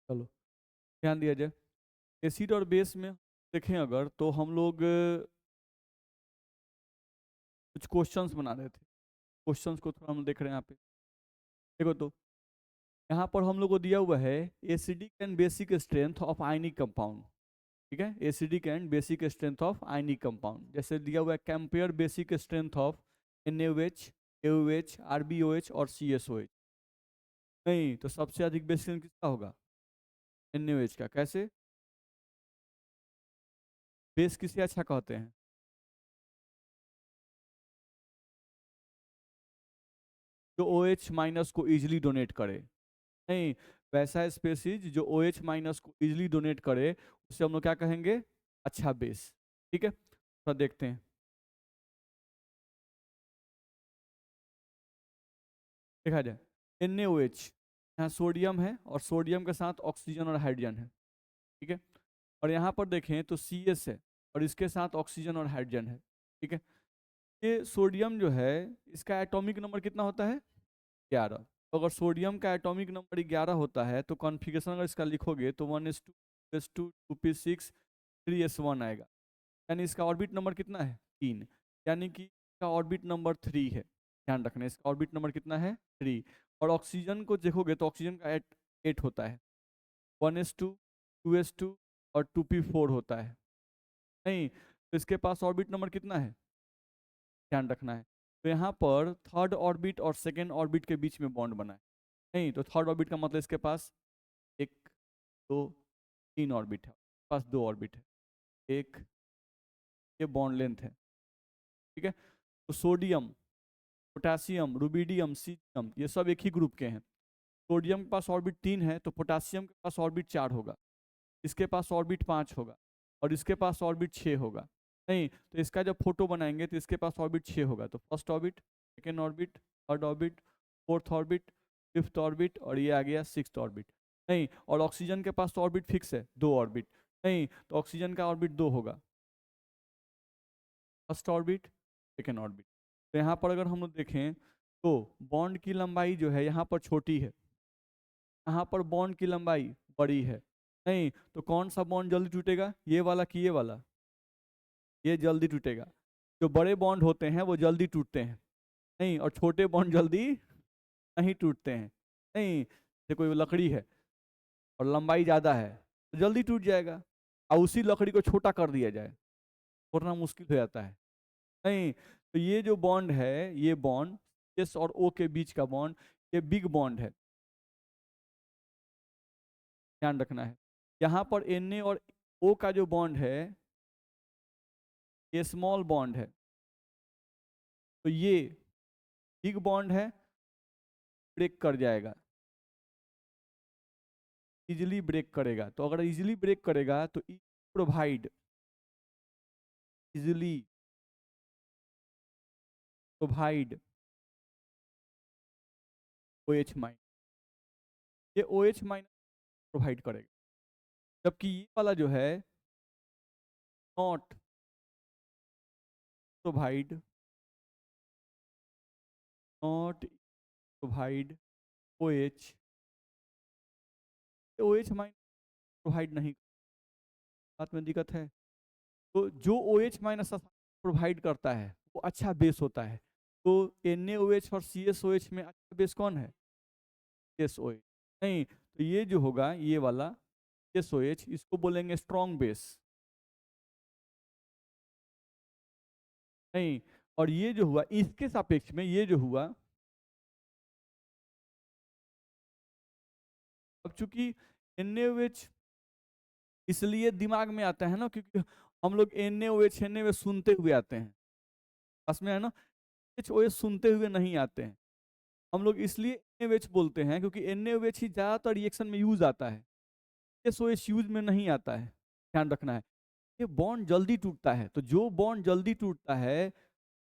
चलो ध्यान दिया जाए। एसिड और बेस में देखें अगर, तो हम लोग कुछ क्वेश्चंस बना रहे थे। क्वेश्चंस को थोड़ा हम देख रहे हैं यहाँ पे। देखो तो यहाँ पर हम लोग को दिया हुआ है acidic and basic strength of ionic compound. ठीक है, acidic and basic strength of ionic compound. जैसे दिया हुआ है compare basic strength of NaOH, AOH, RbOH और CSOH। नहीं तो सबसे अधिक बेसिक स्ट्रेंथ किसका होगा? NaOH का। कैसे? बेस किसे अच्छा कहते हैं? जो OH माइनस को इजिली डोनेट करे। नहीं, वैसा स्पेसीज जो OH माइनस को इजिली डोनेट करे उसे हम लोग क्या कहेंगे? अच्छा बेस। ठीक है, तो देखते हैं। देखा जाए NaOH, यहाँ सोडियम है और सोडियम के साथ ऑक्सीजन और हाइड्रोजन है। ठीक है, और यहाँ पर देखें तो CS है और इसके साथ ऑक्सीजन और हाइड्रोजन है। ठीक है, ये सोडियम जो है इसका एटॉमिक नंबर कितना होता है? 11। तो अगर सोडियम का एटॉमिक नंबर 11 होता है तो कॉन्फ़िगरेशन अगर इसका लिखोगे तो 1s2 2s2 2p6 3s1 आएगा। यानी इसका ऑर्बिट नंबर कितना है? 3। यानी कि इसका ऑर्बिट नंबर 3 है। ध्यान रखना, इसका ऑर्बिट नंबर कितना है? 3। और ऑक्सीजन को देखोगे तो ऑक्सीजन का 8 होता है। 1s2 2s2 और 2p4 होता है। नहीं तो इसके पास ऑर्बिट नंबर कितना है? ध्यान रखना है। तो यहाँ पर थर्ड ऑर्बिट और सेकेंड ऑर्बिट के बीच में बॉन्ड बना है। नहीं तो थर्ड ऑर्बिट का मतलब इसके पास 1 2 3 ऑर्बिट है, पास 2 ऑर्बिट है। एक ये बॉन्ड लेंथ है। ठीक है, तो सोडियम, पोटेशियम, रुबिडियम, सीजियम ये सब एक ही ग्रुप के हैं। सोडियम के पास ऑर्बिट 3 है तो पोटेशियम के पास ऑर्बिट 4 होगा, इसके पास ऑर्बिट 5 होगा और इसके पास ऑर्बिट 6 होगा। नहीं तो इसका जब फोटो बनाएंगे तो इसके पास ऑर्बिट 6 होगा। तो first orbit, second orbit, third orbit, fourth orbit, fifth orbit और ये आ गया सिक्स्थ ऑर्बिट। नहीं, और ऑक्सीजन के पास तो ऑर्बिट फिक्स है, 2 ऑर्बिट। नहीं तो ऑक्सीजन का ऑर्बिट 2 होगा, फर्स्ट ऑर्बिट, सेकेंड ऑर्बिट। तो यहाँ पर अगर हम लोग देखें तो बॉन्ड की लंबाई जो है यहाँ पर छोटी है, यहाँ पर बॉन्ड की लंबाई बड़ी है। नहीं तो कौन सा बॉन्ड जल्दी टूटेगा? ये वाला कि ये वाला? ये जल्दी टूटेगा। जो बड़े बॉन्ड होते हैं वो जल्दी टूटते हैं। नहीं, और छोटे बॉन्ड जल्दी नहीं टूटते हैं। नहीं, जैसे कोई लकड़ी है और लंबाई ज़्यादा है तो जल्दी टूट जाएगा, और उसी लकड़ी को छोटा कर दिया जाए तोड़ना मुश्किल हो जाता है। नहीं तो ये जो बॉन्ड है, ये बॉन्ड एस और ओ के बीच का बॉन्ड, ये बिग बॉन्ड है। ध्यान रखना है। यहाँ पर Na और O का जो बॉन्ड है ये स्मॉल बॉन्ड है, तो ये बिग बॉन्ड है, ब्रेक कर जाएगा, इजिली ब्रेक करेगा। तो अगर इजिली ब्रेक करेगा तो provide easily provide OH minus, ये OH माइनस प्रोवाइड करेगा। जबकि ये वाला जो है not provide, not provide OH, OH minus provide नहीं, बात में दिक्कत है। तो जो OH माइनस प्रोवाइड करता है वो अच्छा बेस होता है। तो NaOH और CSOH में अच्छा बेस कौन है? SOH। नहीं तो ये जो होगा ये वाला SOH, इसको बोलेंगे स्ट्रॉन्ग बेस। नहीं, और ये जो हुआ इसके सापेक्ष में, ये जो हुआ, अब चूंकि NaOH इसलिए दिमाग में आता है ना क्योंकि हम लोग NaOH सुनते हुए आते हैं, बस में है ना। HOH सुनते हुए नहीं आते हैं हम लोग, इसलिए NaOH बोलते हैं क्योंकि NaOH ही ज्यादातर रिएक्शन में यूज आता है, SOH यूज में नहीं आता है। ध्यान रखना है। ये बॉन्ड जल्दी टूटता है, तो जो बॉन्ड जल्दी टूटता है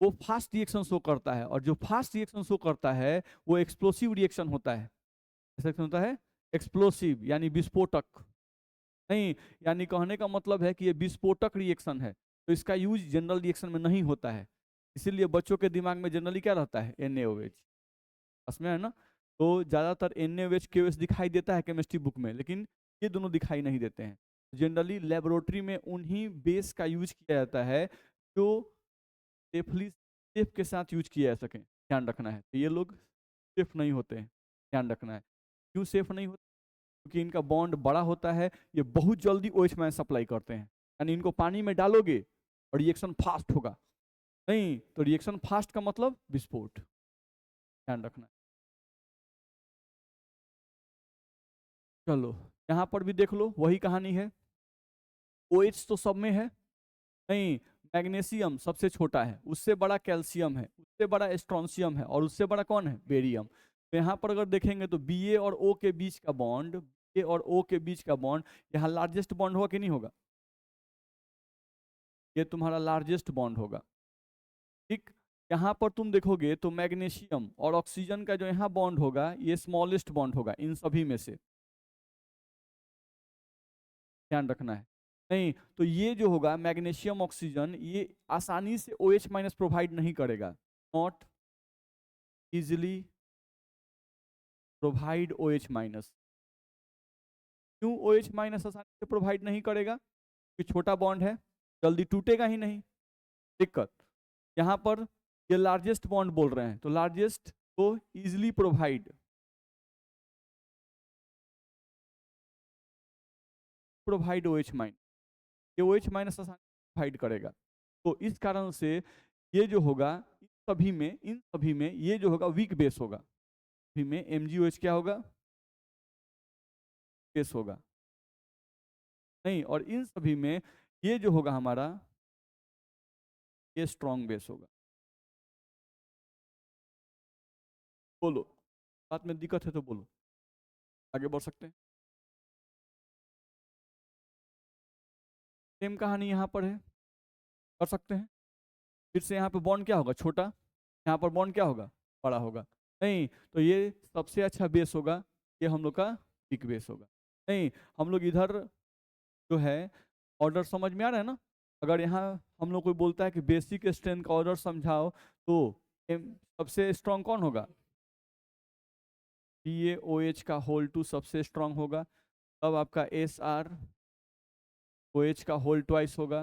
वो फास्ट रिएक्शन शो करता है, और जो फास्ट रिएक्शन शो करता है वो एक्सप्लोसिव रिएक्शन होता है। कैसा होता है? एक्सप्लोसिव यानी विस्फोटक। नहीं, यानी कहने का मतलब है कि ये विस्फोटक रिएक्शन है, तो इसका यूज जनरल रिएक्शन में नहीं होता है। इसीलिए बच्चों के दिमाग में जनरली क्या रहता है? NaOH। उसमें है ना, तो ज्यादातर NaOH KOH दिखाई देता है केमिस्ट्री बुक में, लेकिन ये दोनों दिखाई नहीं देते हैं। जनरली लेबोरेटरी में उन्हीं बेस का यूज किया जाता है जो सेफली सेफ के साथ यूज किया जा सके, ध्यान रखना है। तो ये लोग सेफ नहीं होते हैं, ध्यान रखना है। क्यों सेफ नहीं होते? क्योंकि इनका बॉन्ड बड़ा होता है, ये बहुत जल्दी OH माइनस सप्लाई करते हैं। यानी इनको पानी में डालोगे और रिएक्शन फास्ट होगा, नहीं तो रिएक्शन फास्ट का मतलब विस्फोट, ध्यान रखना है। चलो यहाँ पर भी देख लो, वही कहानी है। OH तो सब में है, नहीं मैग्नीशियम सबसे छोटा है, उससे बड़ा कैल्शियम है, उससे बड़ा स्ट्रोंशियम है, और उससे बड़ा कौन है? बेरियम। तो यहाँ पर अगर देखेंगे तो Ba और O के बीच का बॉन्ड, Ba और O के बीच का बॉन्ड यहाँ लार्जेस्ट बॉन्ड होगा कि नहीं होगा? ये तुम्हारा लार्जेस्ट बॉन्ड होगा, ठीक। यहाँ पर तुम देखोगे तो मैग्नीशियम और ऑक्सीजन का जो यहाँ बॉन्ड होगा ये स्मॉलेस्ट बॉन्ड होगा इन सभी में से, ध्यान रखना है। नहीं तो ये जो होगा मैग्नीशियम ऑक्सीजन, ये आसानी से OH माइनस प्रोवाइड नहीं करेगा, not easily provide OH minus. क्यों OH माइनस आसानी से प्रोवाइड नहीं करेगा? क्योंकि छोटा बॉन्ड है, जल्दी टूटेगा ही नहीं, दिक्कत। यहाँ पर ये लार्जेस्ट बॉन्ड बोल रहे हैं, तो लार्जेस्ट को इजिली प्रोवाइड OH माइनस, ये OH माइनस आसानी से प्रोवाइड करेगा। तो इस कारण से ये जो होगा इन सभी में ये जो होगा वीक बेस होगा, सभी में MgOH क्या होगा? बेस होगा, नहीं और इन सभी में ये जो होगा हमारा ये स्ट्रॉन्ग बेस होगा। बोलो, बात में दिक्कत है तो बोलो, आगे बढ़ सकते हैं। सेम कहानी यहाँ पर है, कर सकते हैं। फिर से यहाँ पे बॉन्ड क्या होगा? छोटा। यहाँ पर बॉन्ड क्या होगा? बड़ा होगा, नहीं तो ये सबसे अच्छा बेस होगा, ये हम लोग का वीक बेस होगा। नहीं हम लोग इधर जो है ऑर्डर समझ में आ रहा है ना? अगर यहाँ हम लोग कोई बोलता है कि बेसिक स्ट्रेंथ का ऑर्डर समझाओ तो सबसे स्ट्रांग कौन होगा? BaOH का होल 2 सबसे स्ट्रांग होगा, तब आपका SrOH का होल ट्वाइस होगा,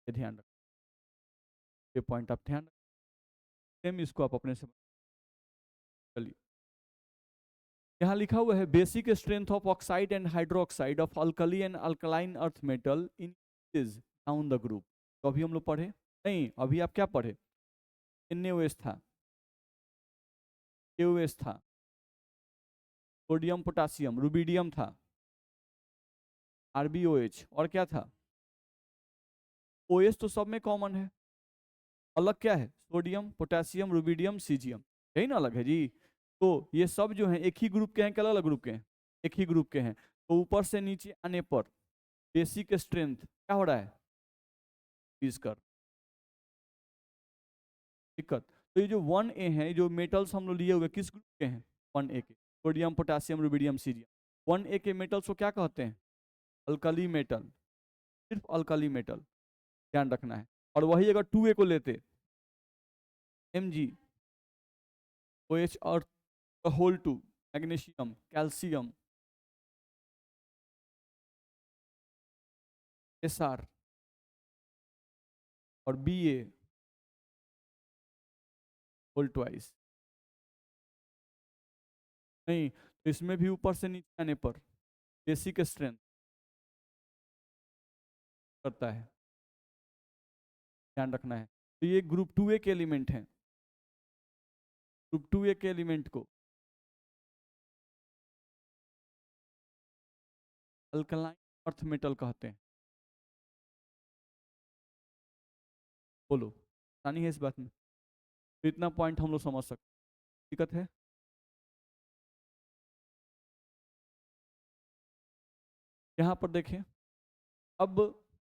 ये ध्यान रखो, ये पॉइंट आप ध्यान रखो। सेम इसको आप अपने से चलिए, यहाँ लिखा हुआ है basic strength of oxide and hydroxide of alkali and alkaline earth metal increase down the group. तो अभी हम लोग पढ़े, नहीं अभी आप क्या पढ़े? NaOH था, KOH था, सोडियम पोटासियम रुबिडियम था, RbOH, और क्या था? OH तो सब में कॉमन है, अलग क्या है? सोडियम पोटेशियम रुबिडियम सीजियम, यही ना अलग है जी। तो ये सब जो है एक ही ग्रुप के हैं कि अलग अलग ग्रुप के हैं? एक ही ग्रुप के हैं। तो ऊपर से नीचे आने पर बेसिक स्ट्रेंथ क्या हो रहा है? इंक्रीज कर, दिक्कत। तो ये जो 1A है, जो मेटल्स हम लोग लिए हुए किस ग्रुप के हैं? 1A के, sodium potassium rubidium caesium. 1A के मेटल्स को क्या कहते हैं? अल्कली मेटल, सिर्फ अल्कली मेटल, ध्यान रखना है। और वही अगर 2A को लेते, MgOH और होल 2 मैग्नीशियम कैल्शियम Sr और Ba होल ट्वाइस, नहीं तो इसमें भी ऊपर से नीचे आने पर बेसिक स्ट्रेंथ करता है, ध्यान रखना है। तो ये ग्रुप 2A के एलिमेंट हैं, ग्रुप 2A के एलिमेंट को अल्कलाइन अर्थ मेटल कहते हैं। बोलो, आसानी है इस बात में? तो इतना पॉइंट हम लोग समझ सकते, दिक्कत है? यहाँ पर देखें, अब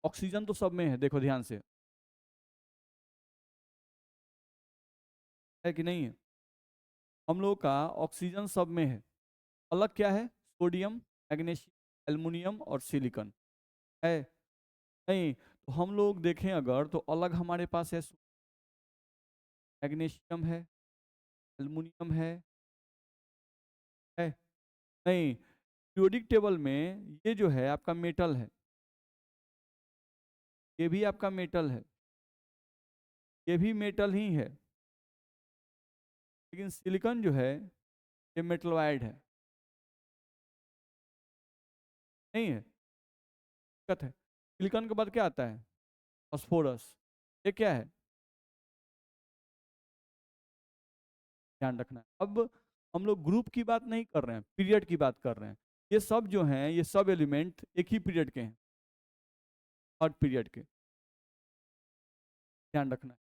ऑक्सीजन तो सब में है, देखो ध्यान से, है कि नहीं है? हम लोग का ऑक्सीजन सब में है, अलग क्या है? सोडियम, मैग्नीशियम, एल्युमिनियम और सिलिकॉन है, नहीं तो हम लोग देखें अगर तो अलग हमारे पास है मैग्नीशियम है, एल्युमिनियम है नहीं। पीरियोडिक टेबल में ये जो है आपका मेटल है, ये भी आपका मेटल है, ये भी मेटल ही है, लेकिन सिलिकॉन जो है ये मेटलॉइड है, नहीं है, दिक्कत है। सिलिकॉन के बाद क्या आता है? फास्फोरस। ये क्या है? ध्यान रखना है। अब हम लोग ग्रुप की बात नहीं कर रहे हैं, पीरियड की बात कर रहे हैं। ये सब जो हैं, ये सब एलिमेंट एक ही पीरियड के हैं, थर्ड पीरियड के। ध्यान रखना है,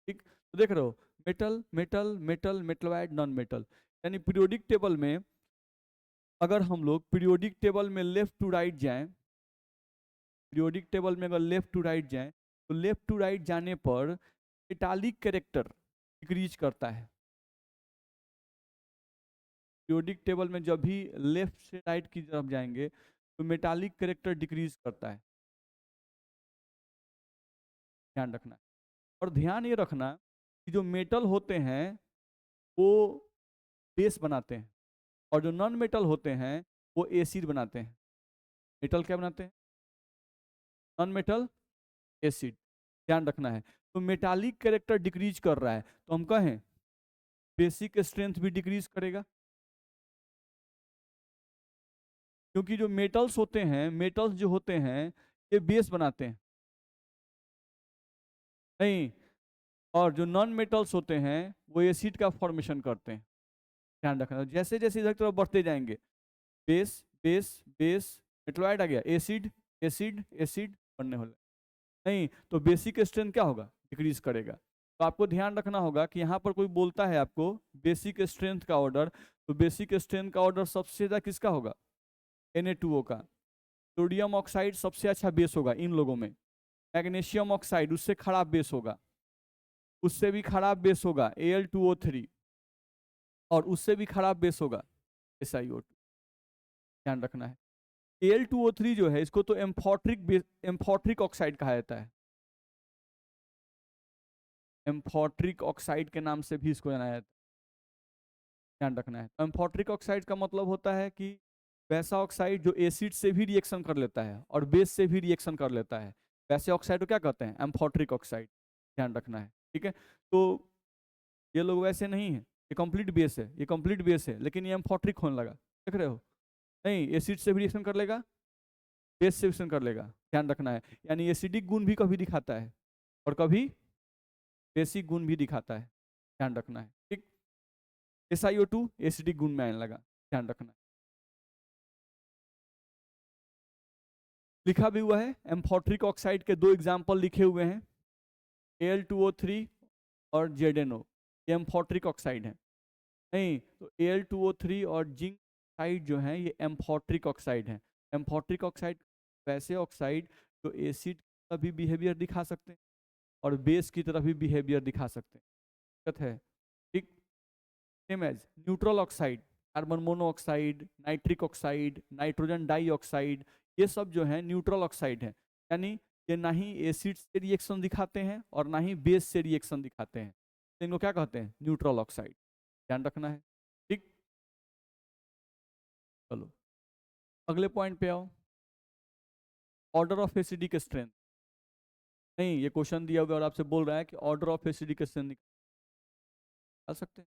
ठीक। तो देख रहे हो, metal metal metal metalloid non metal, यानी पीरियोडिक टेबल में अगर हम लोग पीरियोडिक टेबल में लेफ्ट टू राइट जाएं, पीरियोडिक टेबल में अगर लेफ्ट टू राइट जाएं, तो लेफ्ट टू राइट जाने पर मेटालिक कैरेक्टर डिक्रीज करता है। पीरियोडिक टेबल में जब भी लेफ्ट से राइट की तरफ जाएंगे तो मेटालिक कैरेक्टर डिक्रीज करता है, ध्यान रखना है। और ध्यान ये रखना कि जो मेटल होते हैं वो बेस बनाते हैं, और जो नॉन मेटल होते हैं वो एसिड बनाते हैं। मेटल क्या बनाते हैं? Non metal acid. ध्यान रखना है। तो मेटालिक कैरेक्टर डिक्रीज कर रहा है, तो हम कहें बेसिक स्ट्रेंथ भी डिक्रीज करेगा, क्योंकि जो मेटल्स होते हैं, मेटल्स जो होते हैं ये बेस बनाते हैं, नहीं। और जो नॉन मेटल्स होते हैं वो एसिड का फॉर्मेशन करते हैं। ध्यान रखना, जैसे जैसे इधर की तरफ बढ़ते जाएंगे, बेस बेस बेस, मेटलॉइड आ गया, एसिड एसिड एसिड बनने वाला, नहीं। तो बेसिक स्ट्रेंथ क्या होगा? डिक्रीज करेगा। तो आपको ध्यान रखना होगा कि यहाँ पर कोई बोलता है आपको बेसिक स्ट्रेंथ का ऑर्डर, तो बेसिक स्ट्रेंथ का ऑर्डर सबसे ज़्यादा किसका होगा? Na2O का। सोडियम ऑक्साइड सबसे अच्छा बेस होगा इन लोगों में। मैग्नीशियम ऑक्साइड उससे खराब बेस होगा, उससे भी खराब बेस होगा Al2O3, और उससे भी खराब बेस होगा SiO2। ध्यान रखना है। Al2O3 जो है इसको तो एम्फोट्रिक ऑक्साइड कहा जाता है, एम्फोट्रिक ऑक्साइड के नाम से भी इसको जाना जाता है। ध्यान रखना है। एम्फोट्रिक ऑक्साइड का मतलब होता है कि वैसा ऑक्साइड जो एसिड से भी रिएक्शन कर लेता है और बेस से भी रिएक्शन कर लेता है, वैसे ऑक्साइड को क्या कहते हैं? Amphoteric oxide. ध्यान रखना है, ठीक है। तो ये लोग वैसे नहीं है, ये कंप्लीट बेस है, ये कंप्लीट बेस है, लेकिन ये एम्फोट्रिक होने लगा, देख रहे हो? नहीं, एसिड से भी रिएक्शन कर लेगा, बेस से रिएक्शन कर लेगा। ध्यान रखना है, यानी एसिडिक गुण भी कभी दिखाता है और कभी बेसिक गुण भी दिखाता है। ध्यान रखना है, ठीक। SiO2 एसिडिक गुण में आने लगा, ध्यान रखना है। लिखा भी हुआ है, एम्फोट्रिक ऑक्साइड के दो एग्जाम्पल लिखे हुए हैं, Al2O3 और ZnO, ये एम्फोट्रिक ऑक्साइड है, नहीं। तो Al2O3 और जिंक ऑक्साइड जो है ये एम्फोट्रिक ऑक्साइड है। एम्फोट्रिक ऑक्साइड वैसे ऑक्साइड जो एसिड का भी बिहेवियर दिखा सकते हैं और बेस की तरफ भी बिहेवियर दिखा सकते हैं, दिक्कत है, ठीक। Same as neutral oxide, carbon monoxide, nitric oxide, nitrogen dioxide, ये सब जो है न्यूट्रल ऑक्साइड है, यानी ये ना ही एसिड से रिएक्शन दिखाते हैं और ना ही बेस से रिएक्शन दिखाते हैं, तो इनको क्या कहते हैं? Neutral oxide. ध्यान रखना है, ठीक। चलो अगले पॉइंट पे आओ, ऑर्डर ऑफ एसिडिक स्ट्रेंथ। नहीं, ये क्वेश्चन दिया हुआ और आपसे बोल रहा है कि ऑर्डर ऑफ एसिडिक स्ट्रेंथ निकाल सकते हैं।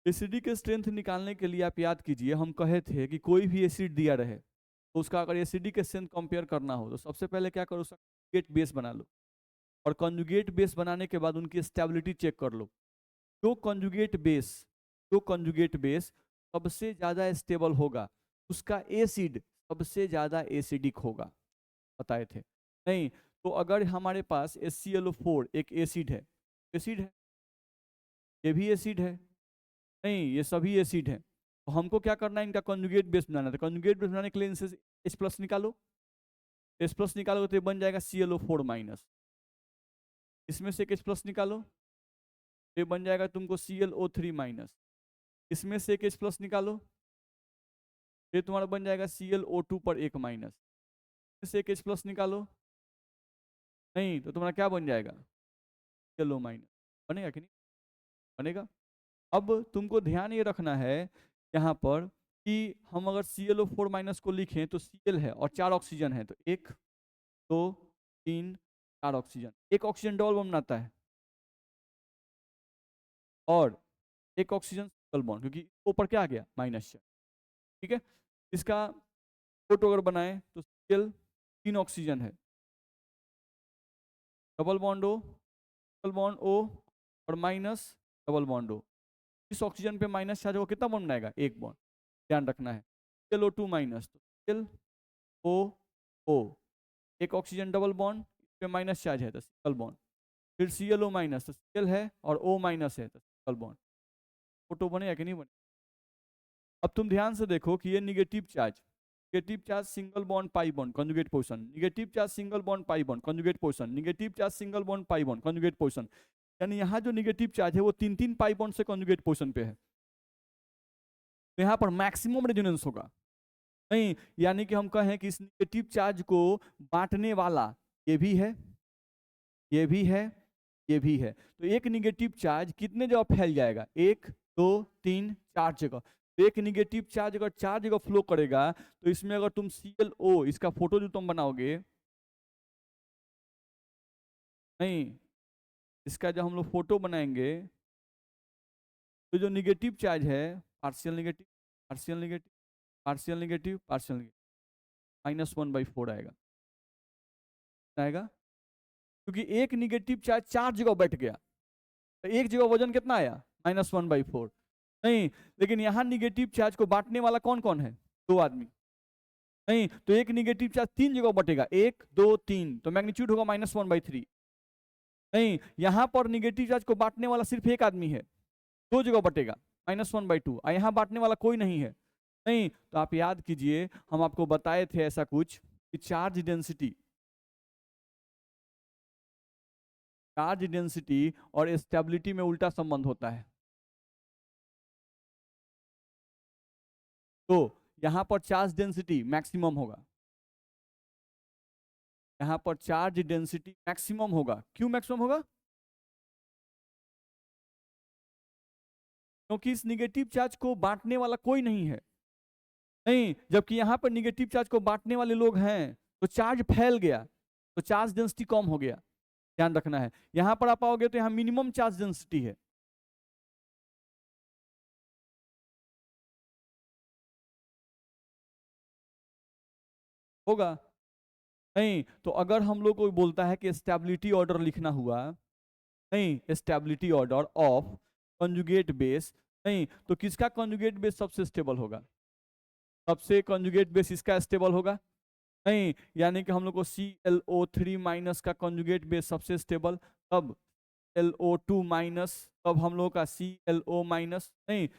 एसिडिक स्ट्रेंथ निकालने के लिए आप याद कीजिए, हम कहे थे कि कोई भी एसिड दिया रहे तो उसका अगर एसिडिक स्ट्रेंथ कंपेयर करना हो तो सबसे पहले क्या करो? कंजुगेट बेस बना लो, और कंजुगेट बेस बनाने के बाद उनकी स्टेबिलिटी चेक कर लो। जो कंजुगेट बेस जो कंजुगेट बेस सबसे ज़्यादा स्टेबल होगा उसका एसिड सबसे ज़्यादा एसिडिक होगा, बताए थे, नहीं। तो अगर हमारे पास HClO4 एक एसिड है, ये भी एसिड है, नहीं, ये सभी एसिड हैं, तो हमको क्या करना है? इनका कंजुगेट बेस बनाना है। तो कंजुगेट बेस बनाने के लिए इनसे H+ निकालो, H+ निकालोगे तो ये बन जाएगा ClO4-, इसमें से एक H+ निकालो, ये बन जाएगा तुमको ClO3-, इसमें से एक H+ निकालो, ये तुम्हारा बन जाएगा ClO2 पर एक माइनस, इसमें से एक H+ निकालो, नहीं, तो तुम्हारा क्या बन जाएगा? ClO minus. बनेगा कि नहीं बनेगा? अब तुमको ध्यान ये रखना है यहाँ पर कि हम अगर ClO4 माइनस को लिखें तो Cl है और 4 ऑक्सीजन है, तो 1 2 3 4 ऑक्सीजन, एक ऑक्सीजन डबल बॉन्ड बनाता है और एक ऑक्सीजन सिंगल बॉन्ड, क्योंकि ऊपर क्या आ गया माइनस। ठीक है, इसका फोटो अगर बनाए तो Cl 3 ऑक्सीजन है, double bond O, double bond O और माइनस डबल बॉन्ड O। इस ऑक्सीजन पे माइनस चार्ज होगा, कितना बॉन्ड बनाएगा? एक बॉन्ड। ध्यान रखना है ClO2 माइनस, तो ClOO, एक ऑक्सीजन डबल बॉन्ड, इस पे माइनस चार्ज है तो सिंगल बॉन्ड। फिर ClO माइनस, तो Cl है और O माइनस है तो सिंगल बॉन्ड। फोटो बनेगा कि नहीं बने? अब तुम ध्यान से देखो कि ये negative charge single bond pi bond conjugate position, negative charge single bond pi bond conjugate position, negative charge single bond pi bond conjugate position. यानी यहाँ जो नेगेटिव चार्ज है वो 3 पाई बॉन्ड से कंजुगेट पोजीशन पे है, तो यहाँ पर मैक्सिमम रेजोनेंस होगा। नहीं, यानी कि हम कहें कि इस नेगेटिव चार्ज को बांटने वाला ये भी है, ये भी है, ये भी है, तो एक नेगेटिव चार्ज कितने जगह फैल जाएगा? 1 2 3 4 जगह। तो एक नेगेटिव चार्ज अगर 4 जगह फ्लो करेगा तो इसमें अगर तुम ClO, इसका फोटो जो तुम बनाओगे, नहीं, इसका जब हम लोग फोटो बनाएंगे तो जो नेगेटिव चार्ज है, partial negative partial negative partial negative partial negative, -1/4 आएगा, आएगा, क्योंकि एक नेगेटिव चार्ज 4 जगह बैठ गया, तो एक जगह वजन कितना आया? -1/4। नहीं, लेकिन यहाँ निगेटिव चार्ज को बांटने वाला कौन कौन है? 2 आदमी। नहीं, तो एक निगेटिव चार्ज 3 जगह बटेगा, 1 2 3, तो मैग्नीट्यूड होगा -1/3। नहीं, यहाँ पर निगेटिव चार्ज को बांटने वाला सिर्फ एक आदमी है, 2 जगह बटेगा, -1/2, और यहाँ बांटने वाला कोई नहीं है। नहीं, तो आप याद कीजिए हम आपको बताए थे ऐसा कुछ कि चार्ज डेंसिटी और स्टेबिलिटी में उल्टा संबंध होता है। तो यहाँ पर चार्ज डेंसिटी मैक्सिमम होगा, यहाँ पर चार्ज डेंसिटी मैक्सिमम होगा। क्यों मैक्सिमम होगा? क्योंकि इस निगेटिव चार्ज को बांटने वाला कोई नहीं है। नहीं, जबकि यहाँ पर निगेटिव चार्ज को बांटने वाले लोग हैं, तो चार्ज फैल गया, तो चार्ज डेंसिटी कम हो गया। ध्यान रखना है, यहाँ पर आप आओगे तो यहाँ मिनिमम चार्ज डेंसिटी है। होगा? नहीं, तो अगर हम लोग को बोलता है कि स्टेबिलिटी ऑर्डर लिखना हुआ, नहीं, stability order of conjugate base, नहीं, तो किसका कंजुगेट बेस सबसे स्टेबल होगा? सबसे कंजुगेट बेस इसका स्टेबल होगा। नहीं, यानी कि हम लोग को ClO3 माइनस का कंजुगेट बेस सबसे स्टेबल, तब ClO2 माइनस, तब हम लोग का ClO माइनस, नहीं,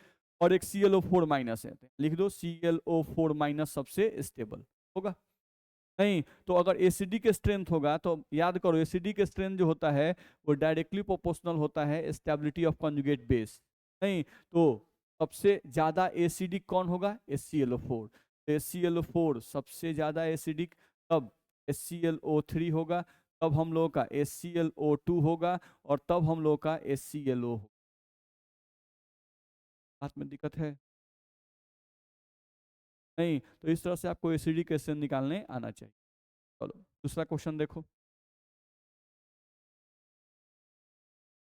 और एक ClO4 माइनस है, लिख दो ClO4 माइनस सबसे स्टेबल होगा। नहीं, तो अगर एसिडिक स्ट्रेंथ होगा तो याद करो एसिडिक स्ट्रेंथ जो होता है वो डायरेक्टली प्रोपोर्शनल होता है स्टेबिलिटी ऑफ कंजुगेट बेस। नहीं, तो सबसे ज्यादा एसिडिक कौन होगा? HClO4। HClO4 सबसे ज्यादा एसिडिक, तब HClO3 होगा, तब हम लोगों का HClO2 होगा, और तब हम लोगों का HClO होगा। बात में दिक्कत है? नहीं, तो इस तरह से आपको एसिडिक स्ट्रेंथ निकालने आना चाहिए। चलो दूसरा क्वेश्चन देखो।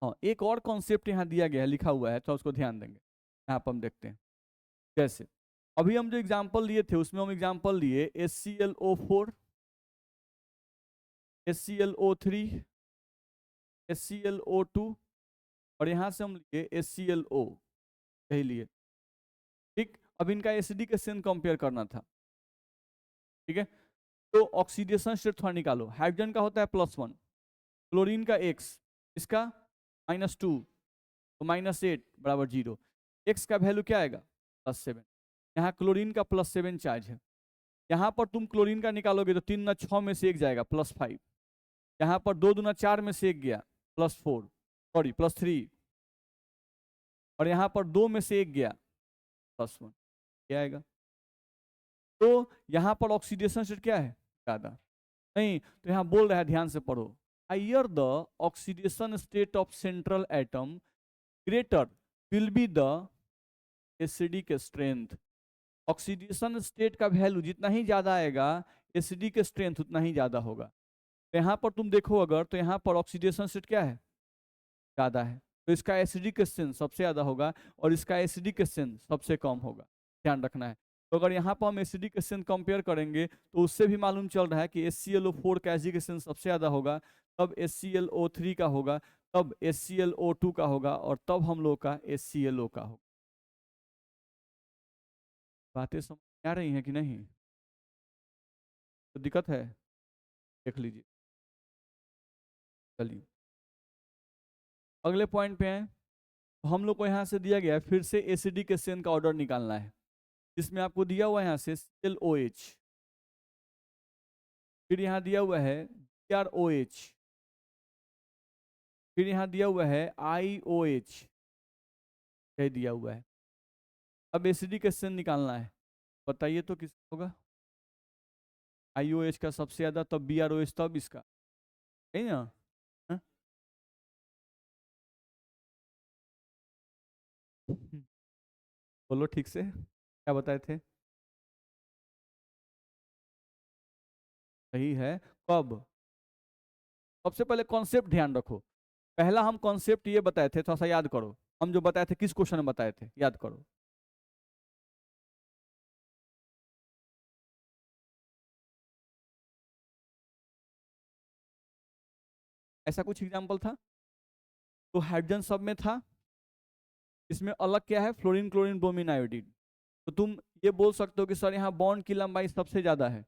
हाँ, एक और कॉन्सेप्ट यहाँ दिया गया है, लिखा हुआ है, तो उसको ध्यान देंगे। यहाँ पर हम देखते हैं, जैसे अभी हम जो एग्जाम्पल लिए थे उसमें हम एग्जाम्पल लिए HClO4, HClO3, HClO2, और यहाँ से हम लिए HClO, यही लिए। ठीक, अब इनका एसिडिक स्ट्रेंथ कंपेयर करना था। ठीक है, तो ऑक्सीडेशन स्टेट थोड़ा निकालो। हाइड्रोजन का होता है +1, क्लोरीन का X, इसका -2, तो -8 बराबर 0। X का वैल्यू क्या आएगा? +7। यहाँ क्लोरीन का +7 चार्ज है, यहाँ पर तुम क्लोरीन का निकालोगे तो 3 × 6 में से 1 जाएगा +5, यहाँ पर 2 × 4 में से 1 गया +4, सॉरी +3, और यहाँ पर 2 में से 1 गया +1, क्या आएगा? तो यहाँ पर ऑक्सीडेशन स्टेट क्या है? ज़्यादा। नहीं, तो यहाँ बोल रहा है, ध्यान से पढ़ो, higher the oxidation state of central atom, greater will be the acidic strength. Oxidation state का वैल्यू जितना ही ज्यादा आएगा, एसिडिक स्ट्रेंथ उतना ही ज्यादा होगा। तो यहाँ पर तुम देखो अगर, तो यहाँ पर ऑक्सीडेशन स्टेट क्या है, ज्यादा है, तो इसका एसिडिक स्ट्रेंथ सबसे ज्यादा होगा और इसका एसिडिक स्ट्रेंथ सबसे कम होगा, ध्यान रखना है। तो अगर यहाँ पर हम एसिडिक स्ट्रेंथ कंपेयर करेंगे तो उससे भी मालूम चल रहा है कि HClO4 का एसिडिक स्ट्रेंथ सबसे ज्यादा होगा, तब HClO3 का होगा, तब HClO2 का होगा और तब हम लोग का HClO का होगा। बातें समझ में आ रही हैं कि नहीं? तो दिक्कत है, देख लीजिए। चलिए अगले पॉइंट पे हैं। तो हम लोग को यहाँ से दिया गया है फिर से एसिडिक स्ट्रेंथ का ऑर्डर निकालना है, जिसमें आपको दिया हुआ है यहाँ से ClOH, फिर यहाँ दिया हुआ है BrOH, फिर यहाँ दिया हुआ है IOH, यह दिया हुआ है। अब एसिडिक स्ट्रेंथ निकालना है, बताइए तो किस होगा? IOH का सबसे ज्यादा, तब BrOH, तब इसका, है ना? हाँ? बोलो ठीक से, क्या बताए थे? सही है। कब? सबसे पहले कॉन्सेप्ट ध्यान रखो। पहला हम कॉन्सेप्ट ये बताए थे, थोड़ा सा याद करो। हम जो बताए थे किस क्वेश्चन में बताए थे, याद करो। ऐसा कुछ एग्जाम्पल था तो हाइड्रोजन सब में था, इसमें अलग क्या है, फ्लोरीन क्लोरीन ब्रोमीन आयोडीन। तो तुम ये बोल सकते हो कि सर यहाँ बॉन्ड की लंबाई सबसे ज्यादा है,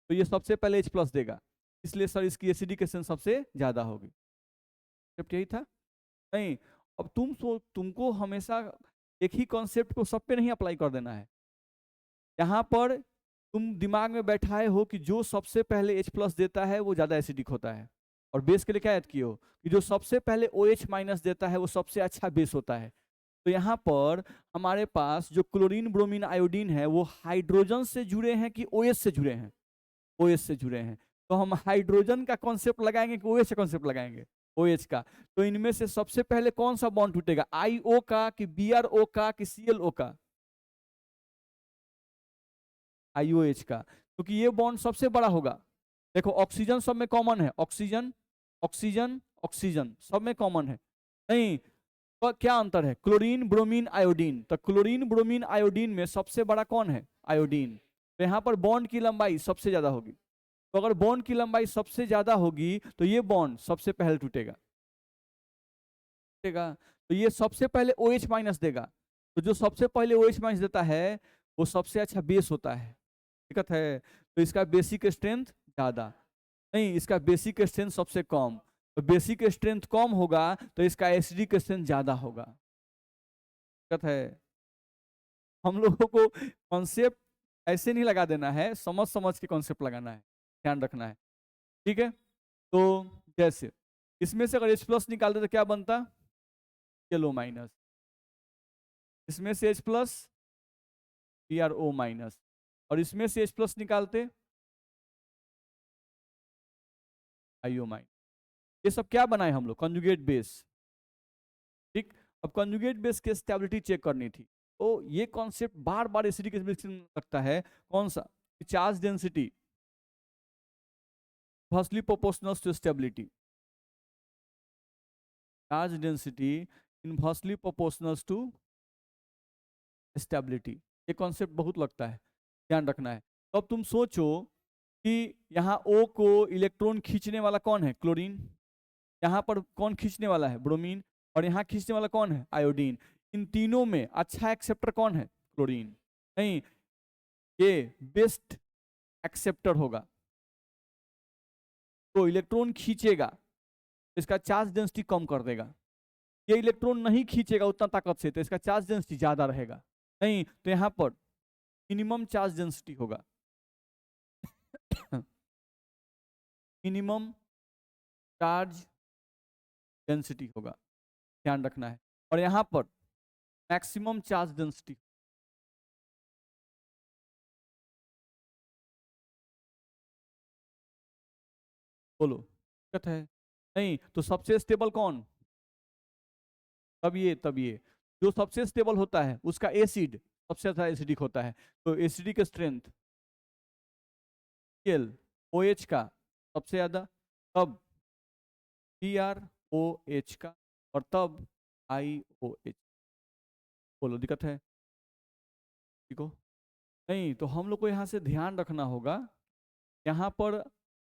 तो ये सबसे पहले H+ देगा, इसलिए सर इसकी एसिडिकेशन सबसे ज्यादा होगी। कॉन्सेप्ट यही था। नहीं, अब तुमको हमेशा एक ही कॉन्सेप्ट को सब पे नहीं अप्लाई कर देना है। यहाँ पर तुम दिमाग में बैठाए हो कि जो सबसे पहले H+ देता है वो ज्यादा एसिडिक होता है, और बेस के लिए क्या याद किए हो कि जो सबसे पहले OH- देता है वो सबसे अच्छा बेस होता है। तो यहाँ पर हमारे पास जो क्लोरीन ब्रोमीन आयोडीन है वो हाइड्रोजन से जुड़े हैं कि OH से जुड़े हैं? OH से जुड़े हैं। तो हम हाइड्रोजन का कॉन्सेप्ट लगाएंगे कि OH का कॉन्सेप्ट लगाएंगे? OH का। तो इनमें से सबसे पहले कौन सा बॉन्ड टूटेगा, IO का कि BrO का कि ClO का? IOH का, क्योंकि ये बॉन्ड सबसे बड़ा होगा। देखो ऑक्सीजन सब में कॉमन है, ऑक्सीजन ऑक्सीजन ऑक्सीजन सब में कॉमन है, नहीं? तो क्या अंतर है, क्लोरीन ब्रोमीन आयोडीन। तो क्लोरीन ब्रोमीन आयोडीन में सबसे बड़ा कौन है, आयोडीन। तो यहाँ पर बॉन्ड की लंबाई सबसे ज्यादा होगी। तो अगर बॉन्ड की लंबाई सबसे ज्यादा होगी तो ये बॉन्ड सबसे पहले टूटेगा, टूटेगा। तो ये सबसे पहले OH- देगा। तो जो सबसे पहले OH- देता है वो सबसे अच्छा बेस होता है, दिक्कत है। तो इसका बेसिक स्ट्रेंथ ज्यादा, नहीं इसका बेसिक स्ट्रेंथ सबसे कम। तो बेसिक स्ट्रेंथ कम होगा तो इसका एसिडिक स्ट्रेंथ ज्यादा होगा, दिक्कत है। हम लोगों को कॉन्सेप्ट ऐसे नहीं लगा देना है, समझ समझ के कॉन्सेप्ट लगाना है, ध्यान रखना है, ठीक है। तो जैसे इसमें से अगर H+ निकालते तो क्या बनता, ClO-, इसमें से H+, BrO-, और इसमें से H+ निकालते IO-। ये सब क्या बनाए हम लोग, कंजुगेट बेस, ठीक। अब कंजुगेट बेस की स्टेबिलिटी चेक करनी थी, तो ये कॉन्सेप्ट बार बार एसिडिक रिएक्शन में लगता है। कौन सा, charge density inversely proportional to stability, charge density inversely proportional to stability. ये कॉन्सेप्ट बहुत लगता है, ध्यान रखना है। तो अब तुम सोचो कि यहाँ O को इलेक्ट्रॉन खींचने वाला कौन है, क्लोरीन। यहाँ पर कौन खींचने वाला है, ब्रोमीन। और यहाँ खींचने वाला कौन है, आयोडीन। इन तीनों में अच्छा एक्सेप्टर कौन है, क्लोरीन। नहीं, ये बेस्ट एक्सेप्टर होगा, तो इलेक्ट्रॉन खींचेगा, इसका चार्ज डेंसिटी कम कर देगा। ये इलेक्ट्रॉन नहीं खींचेगा उतना ताकत से, तो इसका चार्ज डेंसिटी ज्यादा रहेगा। नहीं, तो यहाँ पर मिनिमम चार्ज डेंसिटी होगा, मिनिमम चार्ज डेंसिटी होगा, ध्यान रखना है। और यहाँ पर मैक्सिमम चार्ज डेंसिटी। बोलो, दिक्कत है? नहीं, तो सबसे स्टेबल कौन? तब ये जो सबसे स्टेबल होता है उसका एसिड सबसे ज्यादा एसिडिक होता है, तो acidic strength L O H का सबसे ज्यादा, तब पी आर ओ एच का, और तब आई ओ एच। बोलो दिक्कत है? ठीक हो? नहीं, तो हम लोग को यहाँ से ध्यान रखना होगा, यहाँ पर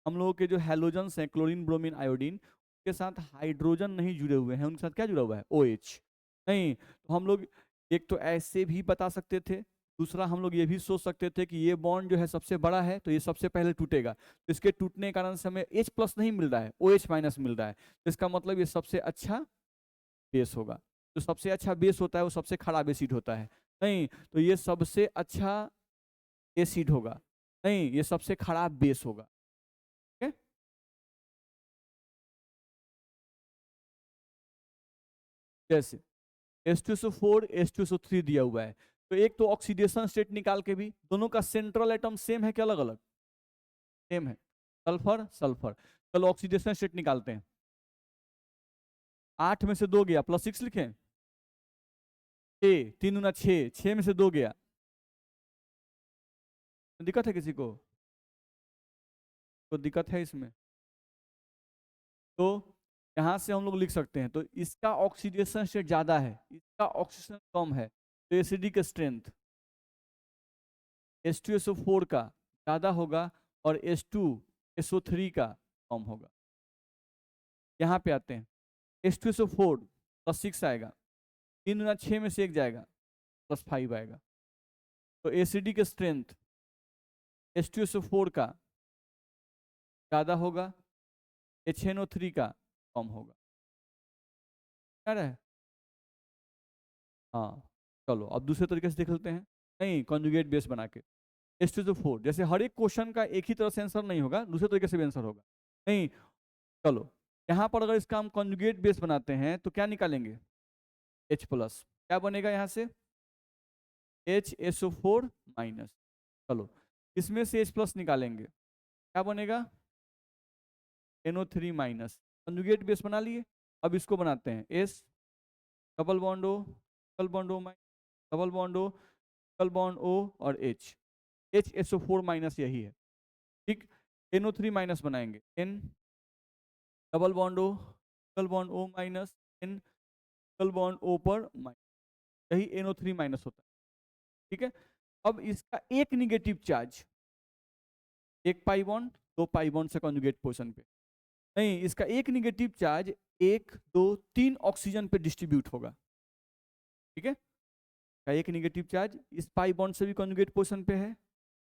हम लोगों के जो हैलोजन्स हैं क्लोरीन ब्रोमीन आयोडीन के साथ हाइड्रोजन नहीं जुड़े हुए हैं, उनके साथ क्या जुड़ा हुआ है? OH। नहीं, तो हम लोग एक तो ऐसे भी बता सकते थे, दूसरा हम लोग ये भी सोच सकते थे कि ये बॉन्ड जो है सबसे बड़ा है तो ये सबसे पहले टूटेगा, तो इसके टूटने के कारण से हमें H+ नहीं मिल रहा है, OH- मिल रहा है, तो इसका मतलब ये सबसे अच्छा बेस होगा। जो सबसे अच्छा बेस होता है वो सबसे खराब एसिड होता है। नहीं, तो ये सबसे अच्छा एसिड होगा, नहीं ये सबसे खराब बेस होगा। ठीक है? जैसे H2SO4 H2SO3 दिया हुआ है, तो एक तो ऑक्सीडेशन स्टेट निकाल के भी, दोनों का सेंट्रल एटम सेम है कि अलग अलग? सेम है, सल्फर सल्फर। चलो ऑक्सीडेशन स्टेट निकालते हैं। 8 में से 2 गया, +6 लिखें। 6, 3 दूना 6, 6 में से 2 गया। दिक्कत है किसी को? तो दिक्कत है इसमें? तो यहाँ से हम लोग लिख सकते हैं, तो इसका ऑक्सीडेशन स्टेट ज्यादा है, इसका ऑक्सीजन कम है, तो एसिडिक स्ट्रेंथ H2SO4 का ज्यादा होगा और H2SO3 का कम होगा। यहाँ पे आते हैं, H2SO4 +6 आएगा, 3 गुना 6 में से 1 जाएगा, +5 आएगा, तो एसिडिक स्ट्रेंथ H2SO4 का ज्यादा होगा, HNO3 का कम होगा। क्या है? हाँ, चलो अब दूसरे तरीके से देख लेते हैं। नहीं, कॉन्जुगेट बेस बना के H2SO4, जैसे हर एक क्वेश्चन का एक ही तरह से आंसर नहीं होगा, दूसरे तरीके से भी आंसर होगा। नहीं, चलो यहाँ पर अगर इसका हम कॉन्जुगेट बेस बनाते हैं तो क्या निकालेंगे? H+। क्या बनेगा यहाँ से? HSO4-। चलो इसमें से H+ निकालेंगे, क्या बनेगा? NO3-। कॉन्जुगेट बेस बना लिए। अब इसको बनाते हैं S double bond O double bond O double bond O double bond O और H। HSO4- यही है, ठीक। NO3- बनाएंगे, N double bond O double bond O minus N double bond O पर माइनस, यही NO3- होता है, ठीक है। अब इसका एक निगेटिव चार्ज, एक पाई बॉन्ड, 2 पाई बॉन्ड से कॉन्जुगेट पोजीशन पे, नहीं इसका एक निगेटिव चार्ज 1 2 3 ऑक्सीजन पे डिस्ट्रीब्यूट होगा, ठीक है। का एक निगेटिव चार्ज इस पाई बॉन्ड से भी कॉन्जुगेट पोजीशन पे है,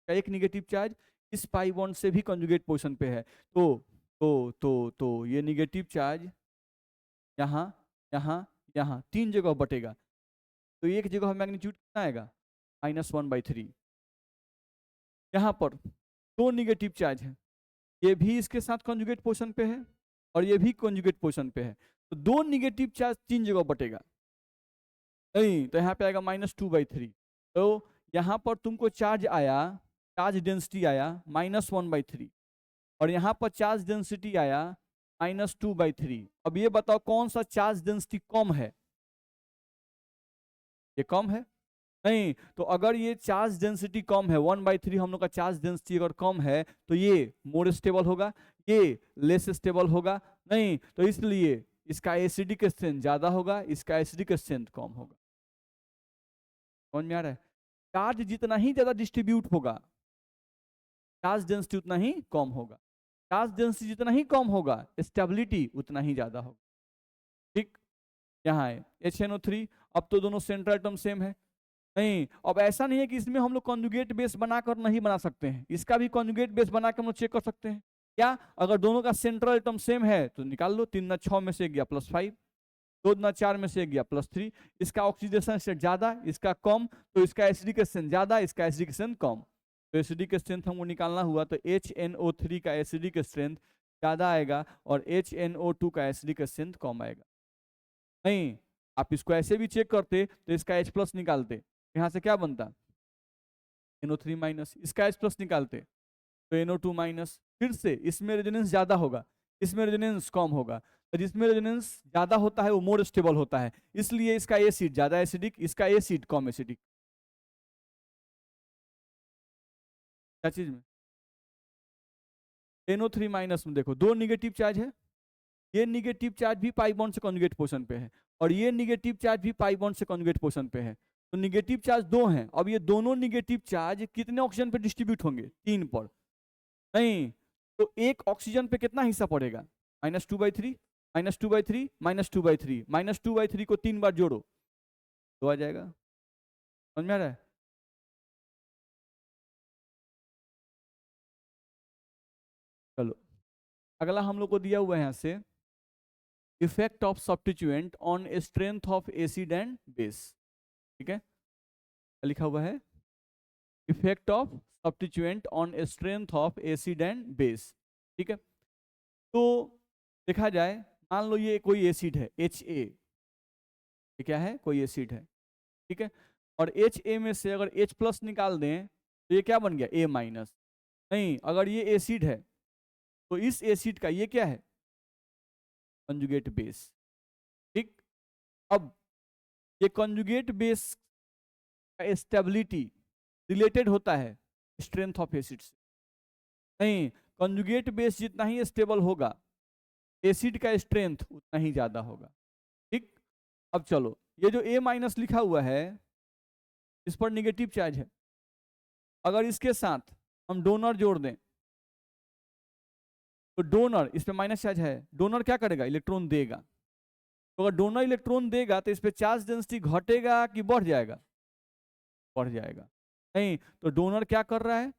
का एक निगेटिव चार्ज इस पाई बॉन्ड से भी कॉन्जुगेट पोजीशन पे है, तो ये निगेटिव चार्ज यहाँ यहाँ यहाँ 3 जगह बटेगा, तो एक जगह मैग्नीट्यूड कितना आएगा? -1/3। यहाँ पर 2 निगेटिव चार्ज है, ये भी इसके साथ कॉन्जुगेट पोजीशन पे है और ये भी कॉन्जुगेट पोजीशन पे है, तो 2 निगेटिव चार्ज 3 जगह बटेगा, नहीं तो यहाँ पे आएगा -2/3। तो यहाँ पर तुमको चार्ज आया, चार्ज डेंसिटी आया -1/3, और यहाँ पर चार्ज डेंसिटी आया -2/3। अब ये बताओ कौन सा चार्ज डेंसिटी कम है? ये कम है। नहीं, तो अगर ये चार्ज डेंसिटी कम है, 1/3 हम लोग का चार्ज डेंसिटी अगर कम है, तो ये मोर स्टेबल होगा, ये लेस स्टेबल होगा, नहीं तो इसलिए इसका एसिडिक स्ट्रेंथ ज्यादा होगा, इसका एसिडिक स्ट्रेंथ कम होगा। समझ में आ रहा है? चार्ज जितना ही ज्यादा डिस्ट्रीब्यूट होगा, चार्ज डेंसिटी उतना ही कम होगा, चार्ज डेंसिटी जितना ही कम होगा, स्टेबिलिटी उतना ही ज्यादा होगा, ठीक। यहाँ है HNO3, अब तो दोनों सेंट्रल एटम सेम है, नहीं अब ऐसा नहीं है कि इसमें हम लोग कॉन्जुगेट बेस बनाकर नहीं बना सकते हैं, इसका भी कॉन्जुगेट बेस बनाकर हम लोग चेक कर सकते हैं। क्या? अगर दोनों का सेंट्रल एटम सेम है तो निकाल लो, 3 6 में से 1 गया +5, 2 4 में से 1 गया +3, इसका ऑक्सीडेशन स्टेट ज्यादा, इसका कम, तो इसका एसिडिक स्ट्रेंथ ज्यादा, इसका एसिडिक स्ट्रेंथ कम, तो एसिडिक स्ट्रेंथ हमको निकालना हुआ तो HNO3 का एसिडिक स्ट्रेंथ ज्यादा आएगा और HNO2 का एसिडिक स्ट्रेंथ कम आएगा। नहीं, आप इसको ऐसे भी चेक करते तो इसका H+ निकालते, यहाँ से क्या बनता? NO3-। इसका H+ निकालते तो NO2-, फिर से इसमें रेजोनेंस ज्यादा होगा, इसमें रेजोनेंस कम होगा। तो जिसमें रेजोनेंस ज्यादा होता है वो मोर स्टेबल होता है, इसलिए इसका एसिड ज्यादा एसिडिक, इसका एसिड कम एसिडिक। क्या चीज में? NO3 माइनस में देखो दो निगेटिव चार्ज है, ये निगेटिव चार्ज भी पाई बॉन्ड से कॉन्जुगेट पोजीशन पे है, और ये निगेटिव चार्ज भी पाई बॉन्ड से कॉन्जुगेट पोजीशन पे है। तो निगेटिव चार्ज दो हैं, अब ये दोनों निगेटिव चार्ज कितने ऑक्सीजन पे डिस्ट्रीब्यूट होंगे? 3 पर। नहीं, तो एक ऑक्सीजन पे कितना हिस्सा पड़ेगा? -2/3, -2/3, -2/3, -2/3 को 3 बार जोड़ो तो आ जाएगा। समझ में आ रहा है? चलो अगला हम लोग को दिया हुआ है यहाँ से, effect of substituent on strength of acid and base. ठीक है, लिखा हुआ है effect of substituent on strength of acid and base. ठीक है, तो देखा जाए, मान लो ये कोई एसिड है HA, ये क्या है? कोई एसिड है। ठीक है, और HA में से अगर H+ निकाल दें तो ये क्या बन गया? A-। नहीं, अगर ये एसिड है तो इस एसिड का ये क्या है? Conjugate base. ठीक, अब ये कंजुगेट बेस का स्टेबिलिटी रिलेटेड होता है स्ट्रेंथ ऑफ एसिड से। नहीं, कंजुगेट बेस जितना ही स्टेबल होगा एसिड का स्ट्रेंथ उतना ही ज्यादा होगा। ठीक, अब चलो ये जो A- लिखा हुआ है इस पर निगेटिव चार्ज है, अगर इसके साथ हम डोनर जोड़ दें तो डोनर, इस पे माइनस चार्ज है, डोनर क्या करेगा? इलेक्ट्रॉन देगा। तो अगर डोनर इलेक्ट्रॉन देगा तो इस पे चार्ज डेंसिटी घटेगा कि बढ़ जाएगा? बढ़ जाएगा। नहीं, तो डोनर क्या कर रहा है?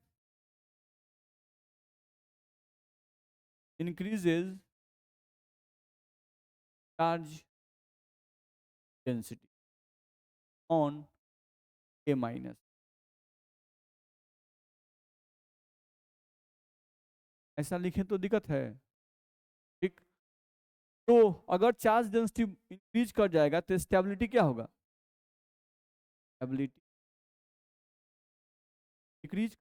Increases charge density on A-। ऐसा लिखें तो दिक्कत है। ठीक, तो अगर चार्ज डेंसिटी इंक्रीज कर जाएगा तो स्टेबिलिटी क्या होगा? स्टेबिलिटी डिक्रीज,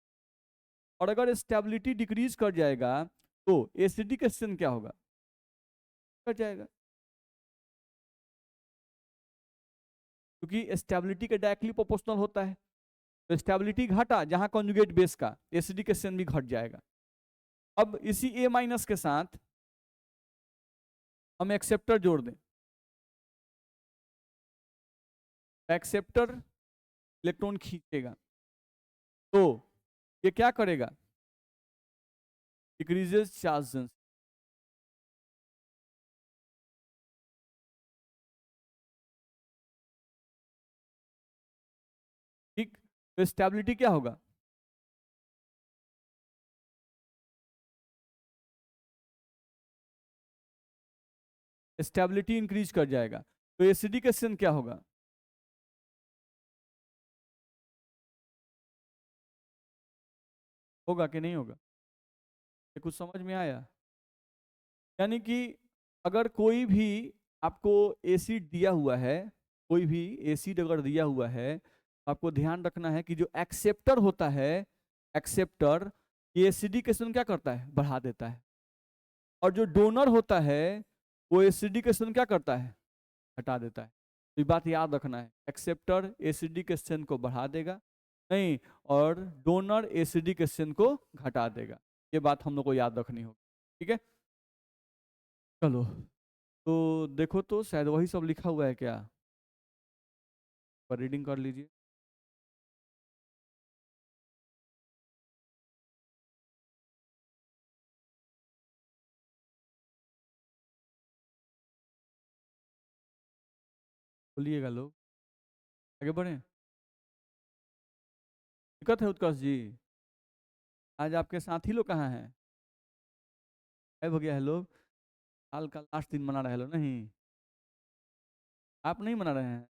और अगर स्टेबिलिटी डिक्रीज कर जाएगा तो एसिडिक स्टेन क्या होगा? कर जाएगा, क्योंकि स्टेबिलिटी का डायरेक्टली प्रोपोर्शनल होता है। तो स्टेबिलिटी घटा जहां कॉन्जुगेट बेस का, एसिडिक स्टेन भी घट जाएगा। अब इसी A- के साथ हम एक्सेप्टर जोड़ दें, एक्सेप्टर इलेक्ट्रॉन खींचेगा तो ये क्या करेगा? Decreases charge density. ठीक, तो स्टेबिलिटी क्या होगा? स्टेबिलिटी इंक्रीज कर जाएगा, तो एसिडिक स्टेन क्या होगा? होगा कि नहीं होगा? ये कुछ समझ में आया? यानी कि अगर कोई भी आपको एसिड दिया हुआ है, कोई भी एसिड अगर दिया हुआ है, तो आपको ध्यान रखना है कि जो एक्सेप्टर होता है, एक्सेप्टर ये एसिडिकेशन क्या करता है? बढ़ा देता है। और जो डोनर होता है वो एसिडिकेशन क्या करता है? हटा देता है। तो ये बात याद रखना है, एक्सेप्टर एसिडिकेशन को बढ़ा देगा नहीं, और डोनर एसिडिकेशन को घटा देगा। ये बात हम लोग को याद रखनी होगी। ठीक है, चलो तो देखो तो शायद वही सब लिखा हुआ है क्या? पर रीडिंग कर लीजिए। बोलिएगा लोग, आगे बढ़े। दिक्कत है उत्कर्ष जी? आज आपके साथी लोग कहाँ हैं? गायब हो गया है लोग। साल का लास्ट दिन मना रहे लो नहीं? आप नहीं मना रहे हैं?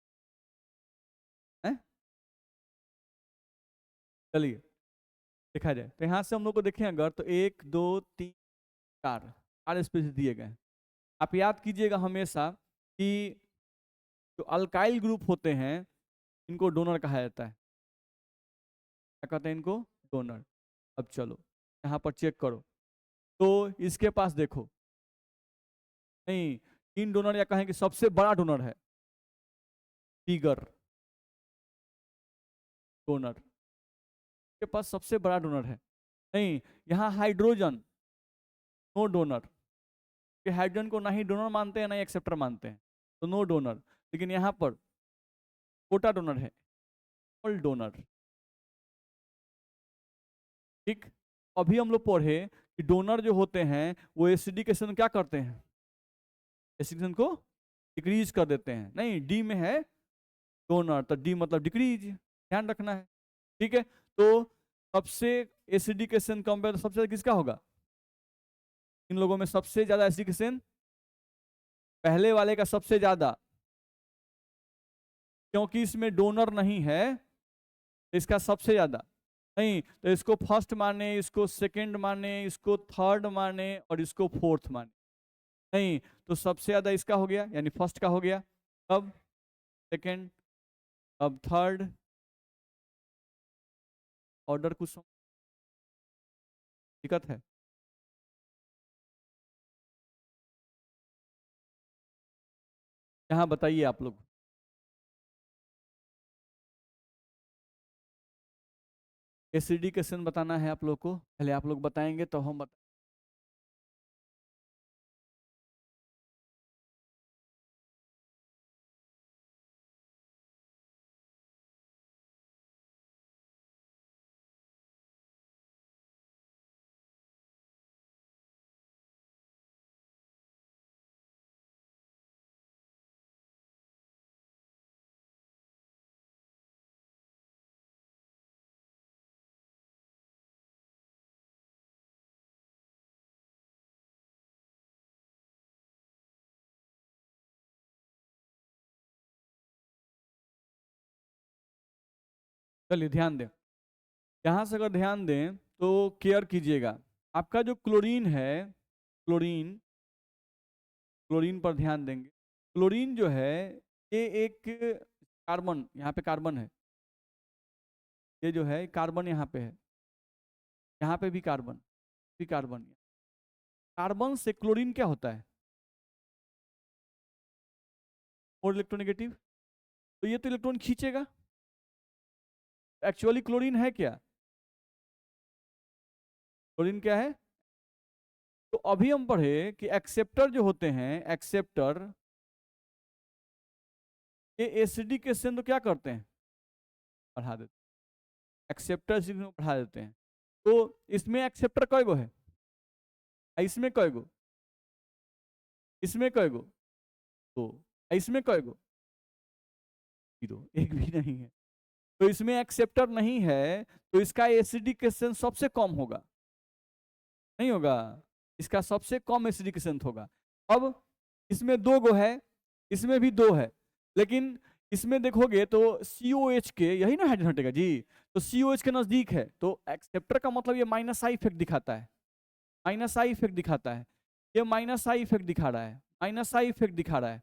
हैं? चलिए देखा जाए, तो यहाँ से हम लोग को देखें अगर, तो 1 2 3 4 4 स्पेस दिए गए हैं। आप याद कीजिएगा हमेशा कि जो अल्काइल ग्रुप होते हैं इनको डोनर कहा जाता है। क्या कहते हैं इनको? डोनर। अब चलो यहाँ पर चेक करो, तो इसके पास देखो नहीं, इन डोनर या कहें कि सबसे बड़ा डोनर है, बिगर डोनर के पास सबसे बड़ा डोनर है। नहीं, यहाँ हाइड्रोजन नो डोनर, कि हाइड्रोजन को ना ही डोनर मानते हैं ना ही एक्सेप्टर मानते हैं, तो नो डोनर। लेकिन यहाँ पर छोटा डोनर है, स्मॉल डोनर। ठीक, अभी हम लोग पढ़े कि डोनर जो होते हैं वो एसिडिकेशन क्या करते हैं, एसिडिकेशन को डिक्रीज कर देते हैं। नहीं, डी में है डोनर तो डी मतलब डिक्रीज, ध्यान रखना है। ठीक है, तो सबसे एसिडिकेशन कंपेयर सबसे ज्यादा किसका होगा, इन लोगों में सबसे ज्यादा एसिडिकेशन पहले वाले का सबसे ज्यादा, क्योंकि इसमें डोनर नहीं है, इसका सबसे ज्यादा। नहीं तो इसको फर्स्ट माने, इसको सेकंड माने, इसको थर्ड माने और इसको फोर्थ माने। नहीं तो सबसे ज्यादा इसका हो गया, यानी फर्स्ट का हो गया, अब सेकंड, अब थर्ड। ऑर्डर कुछ दिक्कत है? यहाँ बताइए आप लोग। एसिडिकेशन बताना है आप लोग को, पहले आप लोग बताएंगे तो हम बता। चलिए ध्यान दें, यहाँ से अगर ध्यान दें तो केयर कीजिएगा। आपका जो क्लोरीन है, क्लोरीन, क्लोरीन पर ध्यान देंगे। क्लोरीन जो है ये एक कार्बन, यहाँ पे कार्बन है, ये जो है कार्बन यहाँ पे है, यहाँ पे भी कार्बन। कार्बन से क्लोरीन क्या होता है, और इलेक्ट्रोनेगेटिव, तो ये तो इलेक्ट्रॉन खींचेगा। एक्चुअली क्लोरीन है क्या, क्लोरीन क्या है? तो अभी हम पढ़े कि एक्सेप्टर जो होते हैं, एक्सेप्टर ये एसिडिकेशन तो क्या करते हैं, बढ़ा देते, एक्सेप्टर को बढ़ा देते हैं। तो इसमें एक्सेप्टर कय गो है, इसमें कय गो, इसमें कय गो, तो इसमें कय गो, जीरो, एक भी नहीं है। तो इसमें एक्सेप्टर नहीं है, तो इसका एसिडिकेशन सबसे कम होगा, नहीं होगा, इसका सबसे कम एसिडिकेशन होगा। अब इसमें दो गो है, इसमें भी दो है, लेकिन इसमें देखोगे तो COH के, यही ना हाइड्रोजन हटेगा जी, तो COH के नजदीक है, तो एक्सेप्टर का मतलब ये माइनस आई इफेक्ट दिखाता है, माइनस आई इफेक्ट दिखाता है, ये माइनस आई इफेक्ट दिखा रहा है, माइनस आई इफेक्ट दिखा रहा है।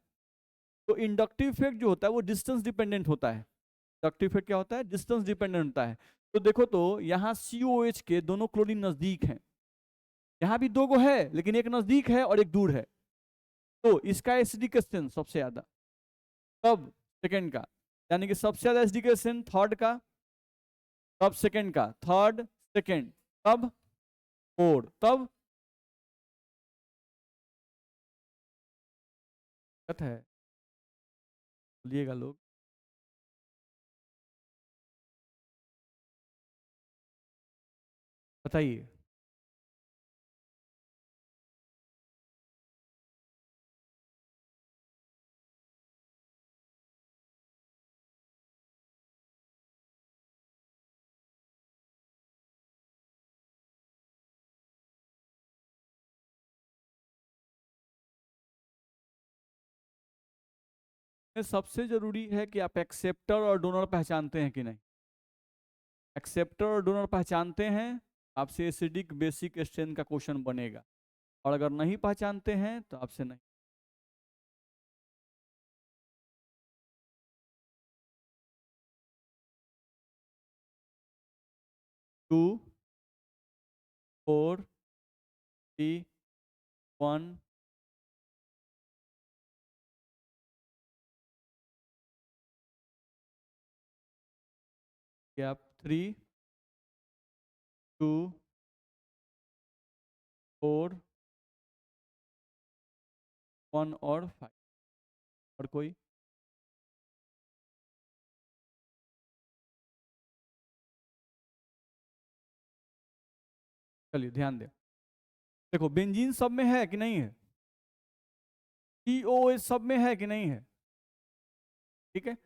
तो इंडक्टिव इफेक्ट जो होता है वो डिस्टेंस डिपेंडेंट होता है, इंडक्टिव इफेक्ट क्या होता है, डिस्टेंस डिपेंडेंट होता है। तो देखो तो यहाँ COH के दोनों क्लोरीन नजदीक हैं, यहाँ भी दो गो है लेकिन एक नजदीक है और एक दूर है, तो इसका एसिडिकेशन सबसे ज्यादा, तब सेकंड का, यानी कि सबसे ज्यादा एसिडिकेशन थर्ड का, तब सेकंड का, थर्ड सेकंड, तब फोर्थ, तब है, बोलिएगा लोग। बताइए। सबसे जरूरी है कि आप एक्सेप्टर और डोनर पहचानते हैं कि नहीं, एक्सेप्टर और डोनर पहचानते हैं, आपसे एसिडिक बेसिक स्ट्रेन का क्वेश्चन बनेगा, और अगर नहीं पहचानते हैं तो आपसे नहीं। 2, 4, 3, 1, ये आप 3, 2, 4, 1 और 5। और कोई? चलिए ध्यान दें। देखो बेंजीन सब में है कि नहीं है? TOH सब में है कि नहीं है? ठीक है।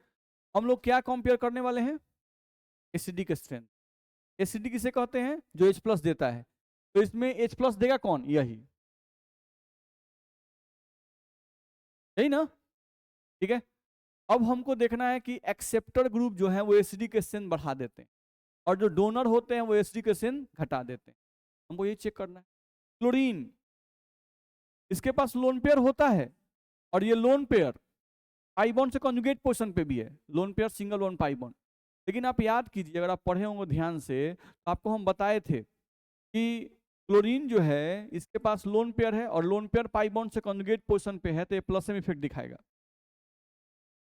हम लोग क्या कंपेयर करने वाले हैं? Acidic strength. एसिडिक किसे कहते हैं? जो H+ देता है। तो इसमें H+ देगा कौन? यही, यही ना? ठीक है। अब हमको देखना है कि एक्सेप्टर ग्रुप जो है वो एसिडिक स्ट्रेंथ बढ़ा देते हैं और जो डोनर होते हैं वो एसिडिक स्ट्रेंथ घटा देते हैं। हमको ये चेक करना है। क्लोरीन, इसके पास लोन पेयर होता है और ये लोन पेयर पाई बॉन्ड से कॉन्जुगेट पोजीशन पे भी है। Lone pair single bond pi bond. लेकिन आप याद कीजिए, अगर आप पढ़े होंगे ध्यान से, तो आपको हम बताए थे कि क्लोरीन जो है इसके पास लोन पेयर है और लोन पेयर पाई बॉन्ड से कॉन्जुगेट पोजीशन पे है, तो ये प्लस में इफेक्ट दिखाएगा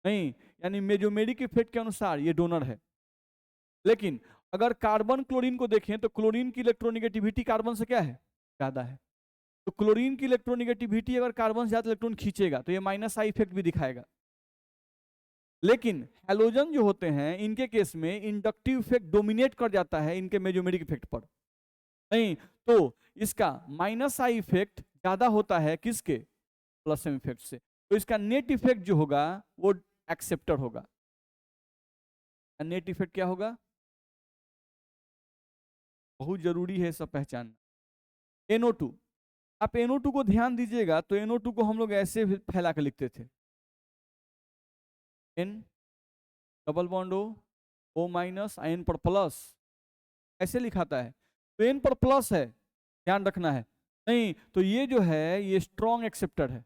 नहीं, यानी मेजोमेरिक इफेक्ट के अनुसार ये डोनर है। लेकिन अगर कार्बन क्लोरीन को देखें तो क्लोरीन की इलेक्ट्रोनिगेटिविटी कार्बन से क्या है? ज्यादा है। तो क्लोरीन की इलेक्ट्रोनिगेटिविटी अगर कार्बन से ज्यादा इलेक्ट्रॉन खींचेगा तो ये -I इफेक्ट भी दिखाएगा। लेकिन हैलोजन जो होते हैं इनके केस में इंडक्टिव इफेक्ट डोमिनेट कर जाता है इनके मेजोमेरिक इफेक्ट पर। नहीं, तो इसका -I इफेक्ट ज्यादा होता है किसके? प्लस M इफेक्ट से। तो इसका नेट इफेक्ट जो होगा वो एक्सेप्टर होगा। नेट इफेक्ट क्या होगा? बहुत जरूरी है सब पहचानना। NO2, आप NO2 को ध्यान दीजिएगा तो NO2 को हम लोग ऐसे फैला कर लिखते थे, N double bond O N पर प्लस, ऐसे लिखाता है। तो N पर प्लस है, ध्यान रखना है। नहीं तो ये जो है ये स्ट्रॉन्ग एक्सेप्टर है।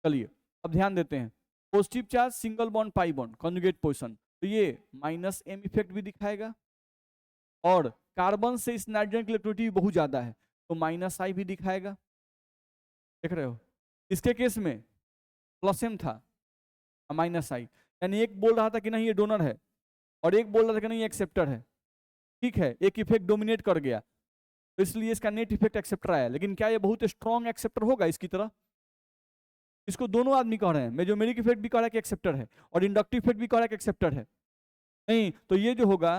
चलिए अब ध्यान देते हैं। Positive charge single bond pi bond conjugate position, तो ये -M इफेक्ट भी दिखाएगा और कार्बन से इस नाइट्रोजन की इलेक्ट्रोनिटी बहुत ज्यादा है तो -I भी दिखाएगा। देख रहे हो? इसके केस में +M था, -I, यानी एक बोल रहा था कि नहीं ये डोनर है और एक बोल रहा था कि नहीं ये एक्सेप्टर है। ठीक है, एक इफेक्ट डोमिनेट कर गया तो इसलिए इसका नेट इफेक्ट एक्सेप्टर आया। लेकिन क्या ये बहुत स्ट्रॉन्ग एक्सेप्टर होगा इसकी तरह? इसको दोनों आदमी कह रहे हैं, मेजोमेरिक इफेक्ट भी कह रहा है कि एक्सेप्टर है और इंडक्टिव इफेक्ट भी कह रहा है कि एक्सेप्टर है। नहीं तो ये जो होगा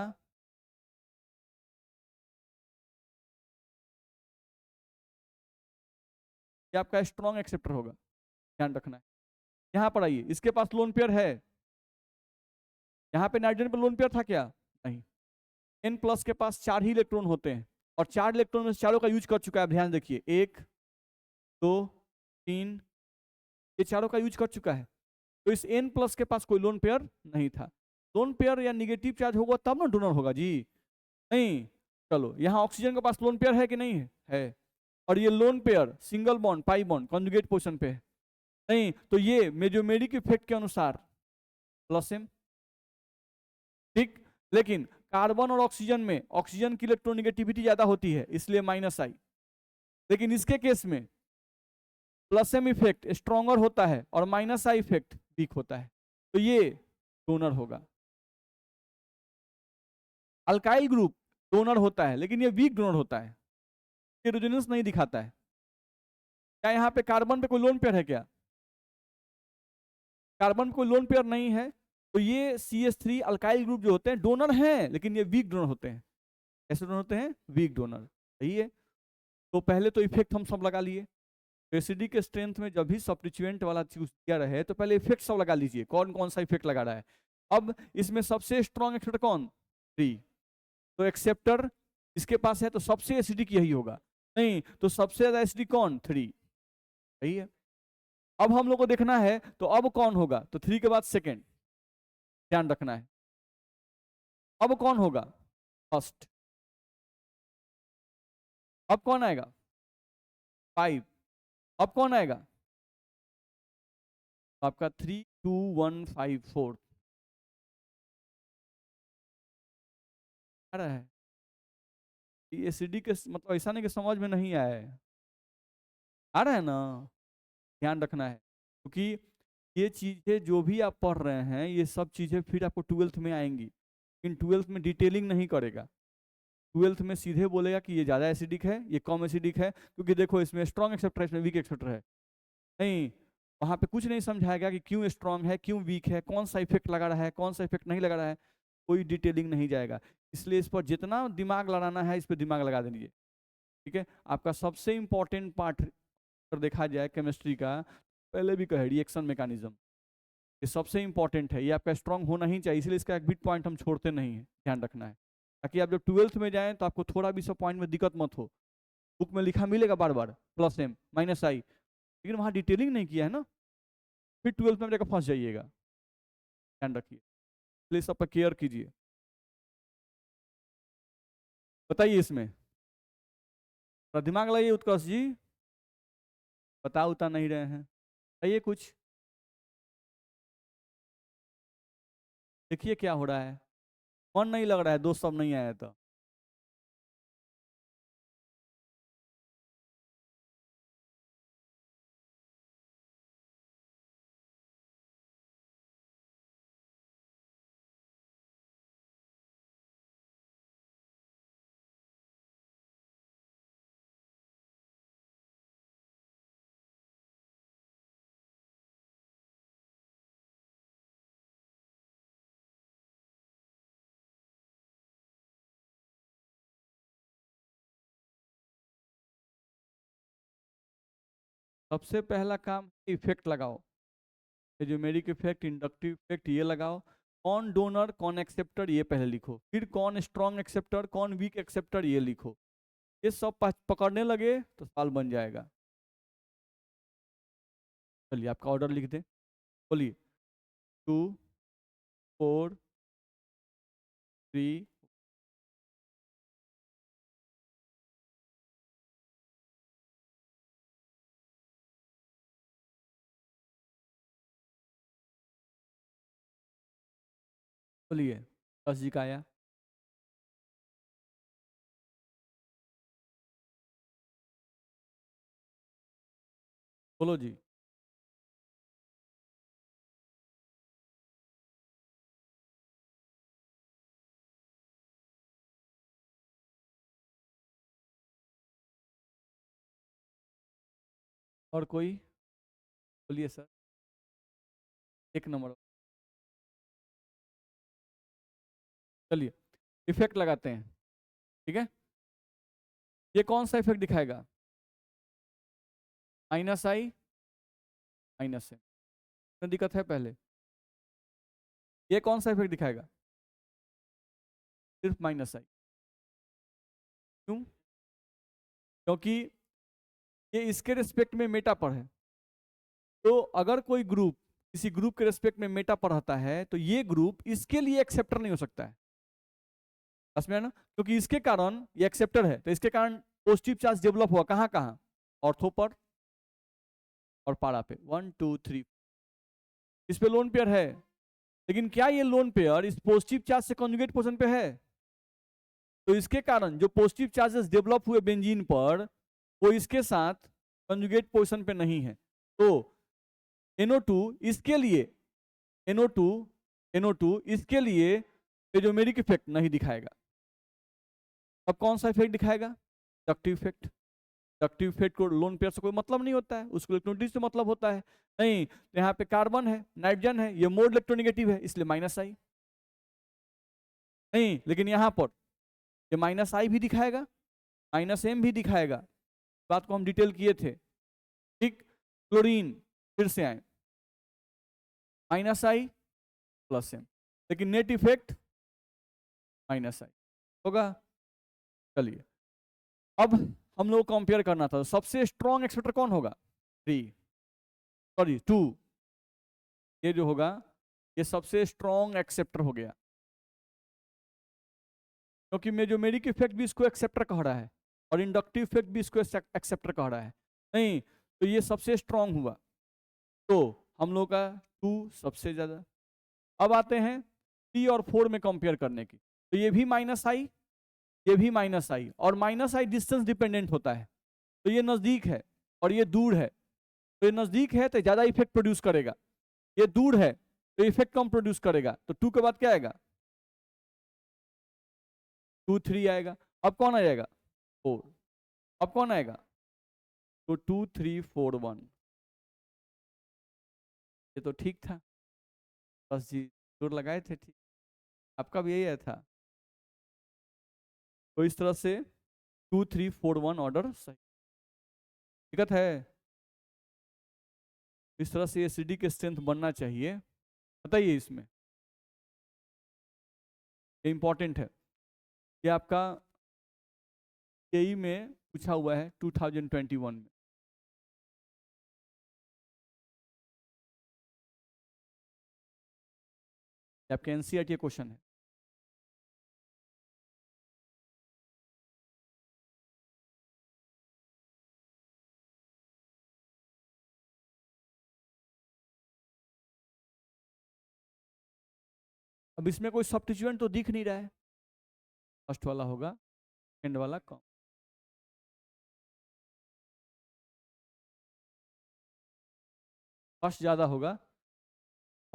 ये आपका स्ट्रॉन्ग एक्सेप्टर होगा, ध्यान रखना है। यहाँ पर आइए, इसके पास लोन पेयर है। यहाँ पे नाइट्रोजन पर लोन पेयर था क्या? नहीं। N+ के पास 4 ही इलेक्ट्रॉन होते हैं और 4 इलेक्ट्रॉन में से चारों का यूज कर चुका है। ध्यान देखिए, 1, 2, 3, ये चारों का यूज कर चुका है। तो इस N+ के पास कोई लोन पेयर नहीं था। लोन पेयर या निगेटिव चार्ज होगा तब ना डोनर होगा जी। नहीं, चलो यहाँ ऑक्सीजन के पास लोन पेयर है कि नहीं है? है। और ये lone pair single bond pi bond conjugate position पे है। नहीं तो ये मेजोमेरिक इफेक्ट के अनुसार +M। ठीक, लेकिन कार्बन और ऑक्सीजन में ऑक्सीजन की इलेक्ट्रोनिगेटिविटी ज्यादा होती है इसलिए -I। लेकिन इसके केस में +M इफेक्ट स्ट्रॉन्गर होता है और -I इफेक्ट वीक होता है, तो ये डोनर होगा। अल्काइल ग्रुप डोनर होता है लेकिन ये वीक डोनर होता है, ये रेजोनेंस नहीं दिखाता है। क्या यहाँ पे कार्बन पे कोई लोन पेयर है क्या? कार्बन पे कोई लोन पेयर नहीं है, तो ये CH3 अल्काइल ग्रुप जो होते हैं डोनर हैं लेकिन ये वीक डोनर होते हैं। कैसे डोनर होते हैं? Weak donor. सही है। तो पहले तो इफेक्ट हम सब लगा लिए। एसिडिक के स्ट्रेंथ में जब भी सब्स्टिट्यूएंट वाला चूज किया रहे तो पहले इफेक्ट सब लगा लीजिए, कौन कौन सा इफेक्ट लगा रहा है। अब इसमें सबसे स्ट्रॉन्ग एक्सेप्टर कौन? 3। तो एक्सेप्टर इसके पास है तो सबसे एसिडिक यही होगा। नहीं तो सबसे ज्यादा एसिडिक कौन? 3। सही है। अब हम लोग को देखना है तो अब कौन होगा, तो 3 के बाद सेकेंड, ध्यान रखना है। अब कौन होगा? फर्स्ट। अब कौन आएगा? 5। अब कौन आएगा? आपका 3, 2, 1, 5, 4 आ रहा है। एसिडिक मतलब ऐसा नहीं कि समझ में नहीं आया है, आ रहा है ना? ध्यान रखना है क्योंकि ये चीजें जो भी आप पढ़ रहे हैं ये सब चीजें फिर आपको 12th में आएंगी। इन 12th में डिटेलिंग नहीं करेगा। 12th में सीधे बोलेगा कि ये ज़्यादा एसिडिक है, ये कम एसिडिक है, क्योंकि देखो इसमें स्ट्रॉन्ग एक्सेप्टर है, इसमें वीक एक्सेप्टर है। नहीं, वहाँ पे कुछ नहीं समझाएगा कि क्यों स्ट्रॉन्ग है, क्यों वीक है, कौन सा इफेक्ट लगा रहा है, कौन सा इफेक्ट नहीं लगा रहा है, कोई डिटेलिंग नहीं जाएगा। इसलिए इस पर जितना दिमाग लड़ाना है इस पर दिमाग लगा दीजिए, ठीक है। आपका सबसे इंपॉर्टेंट पार्ट अगर देखा जाए केमिस्ट्री का, पहले भी कहे रिएक्शन मैकेनिज्म, ये सबसे इंपॉर्टेंट है, ये आपका स्ट्रॉन्ग होना ही चाहिए, इसलिए इसका एक भी पॉइंट हम छोड़ते नहीं है, ध्यान रखना है, ताकि आप जब 12th में जाएं तो आपको थोड़ा भी सब पॉइंट में दिक्कत मत हो। बुक में लिखा मिलेगा बार बार प्लस एम माइनस आई, लेकिन वहाँ डिटेलिंग नहीं किया है ना, फिर 12th में जाकर फंस जाइएगा, ध्यान रखिए, इसलिए सब पर केयर कीजिए। बताइए इसमें दिमाग लगाइए उत्कर्ष जी, बता उता नहीं रहे हैं, बताइए कुछ, देखिए क्या हो रहा है, मन नहीं लग रहा है, दोस्त सब नहीं आया तो सबसे पहला काम इफेक्ट लगाओ, ये जो मेरिक इफेक्ट, इंडक्टिव इफेक्ट, ये लगाओ। कौन डोनर कौन एक्सेप्टर ये पहले लिखो, फिर कौन स्ट्रॉन्ग एक्सेप्टर कौन वीक एक्सेप्टर ये लिखो। ये सब पकड़ने लगे तो साल बन जाएगा। चलिए आपका ऑर्डर लिख दें, बोलिए 2 4 3, बोलिए 10 जी का आया, बोलो जी। और कोई, बोलिए सर। 1 नंबर, चलिए इफेक्ट लगाते हैं, ठीक है। ये कौन सा इफेक्ट दिखाएगा, माइनस आई माइनस है, दिक्कत है पहले। ये कौन सा इफेक्ट दिखाएगा, सिर्फ माइनस आई, क्यों, क्योंकि ये इसके रिस्पेक्ट में मेटा पर है। तो अगर कोई ग्रुप किसी ग्रुप के रिस्पेक्ट में मेटा पढ़ाता है तो ये ग्रुप इसके लिए एक्सेप्टर नहीं हो सकता है, समझ में ना, क्योंकि इसके कारण ये एक्सेप्टर है, तो इसके कारण पॉजिटिव चार्ज डेवलप हुआ कहाँ कहाँ, ऑर्थो पर और पारा पे, 1 2 3, इस पे लोन पेयर है। लेकिन क्या ये लोन पेयर इस पॉजिटिव चार्ज से कॉन्जुगेट पोजीशन पे है, तो इसके कारण जो पॉजिटिव चार्जेस डेवलप हुए बेंजीन पर वो इसके साथ कॉन्जुगेट पोजीशन पे नहीं है। तो NO2 इसके लिए, NO2 इसके लिए पेजोमेरिक इफेक्ट नहीं दिखाएगा। अब कौन सा इफेक्ट दिखाएगा, इंडक्टिव इफेक्ट। इंडक्टिव इफेक्ट को लोन पेयर से कोई मतलब नहीं होता है, उसको इलेक्ट्रोनिटी से मतलब होता है। नहीं, तो यहाँ पे कार्बन है, नाइट्रोजन है, ये मोड इलेक्ट्रोनेगेटिव है, इसलिए माइनस आई। नहीं, लेकिन यहाँ पर ये माइनस आई भी दिखाएगा, माइनस एम भी दिखाएगा, बात को हम डिटेल किए थे, ठीक। क्लोरीन फिर से आए, माइनस आई प्लस एम, लेकिन नेट इफेक्ट माइनस आई होगा। चलिए अब हम लोग कंपेयर करना था, सबसे स्ट्रॉन्ग एक्सेप्टर कौन होगा, 2, ये जो होगा ये सबसे स्ट्रॉन्ग एक्सेप्टर हो गया, क्योंकि मेजोमेरिक इफेक्ट भी इसको एक्सेप्टर कह रहा है और इंडक्टिव इफेक्ट भी इसको एक्सेप्टर कह रहा है। नहीं, तो ये सबसे स्ट्रॉन्ग हुआ, तो हम लोग का 2 सबसे ज्यादा। अब आते हैं 3 और 4 में कंपेयर करने की, तो ये भी माइनस आई, ये भी माइनस आई, और माइनस आई डिस्टेंस डिपेंडेंट होता है, तो ये नजदीक है और ये दूर है, तो ये नजदीक है तो ज्यादा इफेक्ट प्रोड्यूस करेगा, ये दूर है तो इफेक्ट कम प्रोड्यूस करेगा, तो 2 के बाद क्या आएगा, 2 3 आएगा। अब कौन आ जाएगा? 4। अब कौन आएगा? तो 2 3 4 1। ये तो ठीक था, बस जी जोर लगाए थे, ठीक। आपका भी यही आया था। तो इस तरह से 2 3 4 1 ऑर्डर सही। दिक्कत है? इस तरह से एसिडी के स्ट्रेंथ बनना चाहिए, बताइए इसमें। ये इंपॉर्टेंट है, ये आपका जेई में पूछा हुआ है 2021 में। आपके एनसीईआरटी क्वेश्चन है। अब इसमें कोई सब्स्टिट्यूएंट तो दिख नहीं रहा है। फर्स्ट वाला होगा, सेकंड वाला कम। फर्स्ट ज्यादा होगा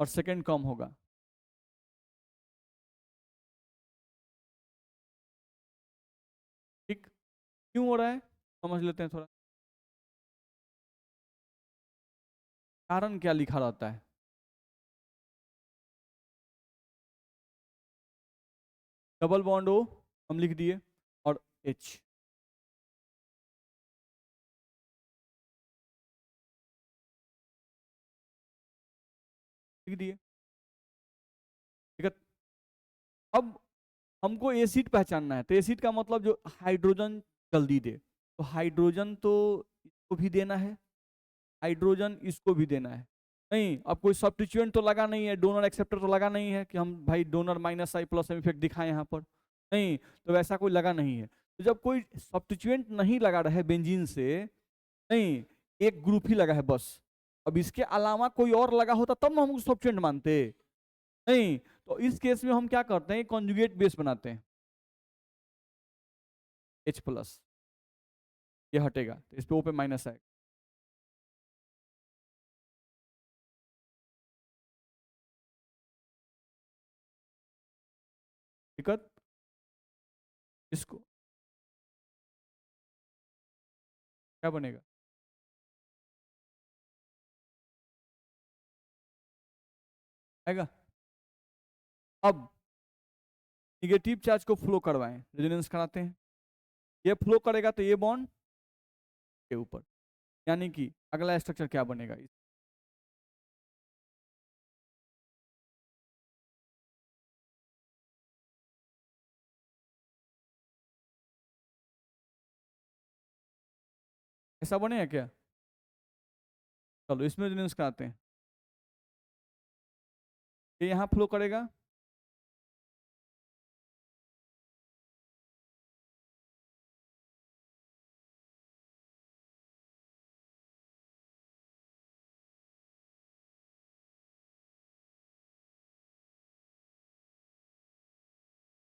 और सेकंड कम होगा। ठीक, क्यों हो रहा है समझ लेते हैं थोड़ा। कारण क्या लिखा रहता है? डबल बॉन्ड ओ हम लिख दिए, और एच लिख दिए, ठीक है। अब हमको एसिड पहचानना है, तो एसिड का मतलब जो हाइड्रोजन जल्दी दे, तो हाइड्रोजन तो इसको भी देना है, हाइड्रोजन इसको भी देना है। नहीं, अब कोई सब्स्टिट्यूएंट तो लगा नहीं है, डोनर एक्सेप्टर तो लगा नहीं है कि हम भाई डोनर माइनस आई प्लस इफेक्ट दिखाएं यहाँ पर, नहीं। तो वैसा कोई लगा नहीं है। तो जब कोई सब्स्टिट्यूएंट नहीं लगा रहा है बेंजीन से, नहीं, एक ग्रुप ही लगा है बस, अब इसके अलावा कोई और लगा होता तब हम उसको सब्स्टिट्यूएंट मानते, नहीं। तो इस केस में हम क्या करते हैं, कॉन्जुगेट बेस बनाते हैं, H प्लस, ये हटेगा तो इस पे O पे माइनस आएगा। दिक्कत? इसको क्या बनेगा? आएगा। अब निगेटिव चार्ज को फ्लो करवाएं, रेजोनेंस कराते हैं, ये फ्लो करेगा तो ये बॉन्ड के ऊपर, यानी कि अगला स्ट्रक्चर क्या बनेगा? ऐसा बनेगा क्या? चलो इसमें रेजोनेंस कराते हैं, ये यहाँ फ्लो करेगा,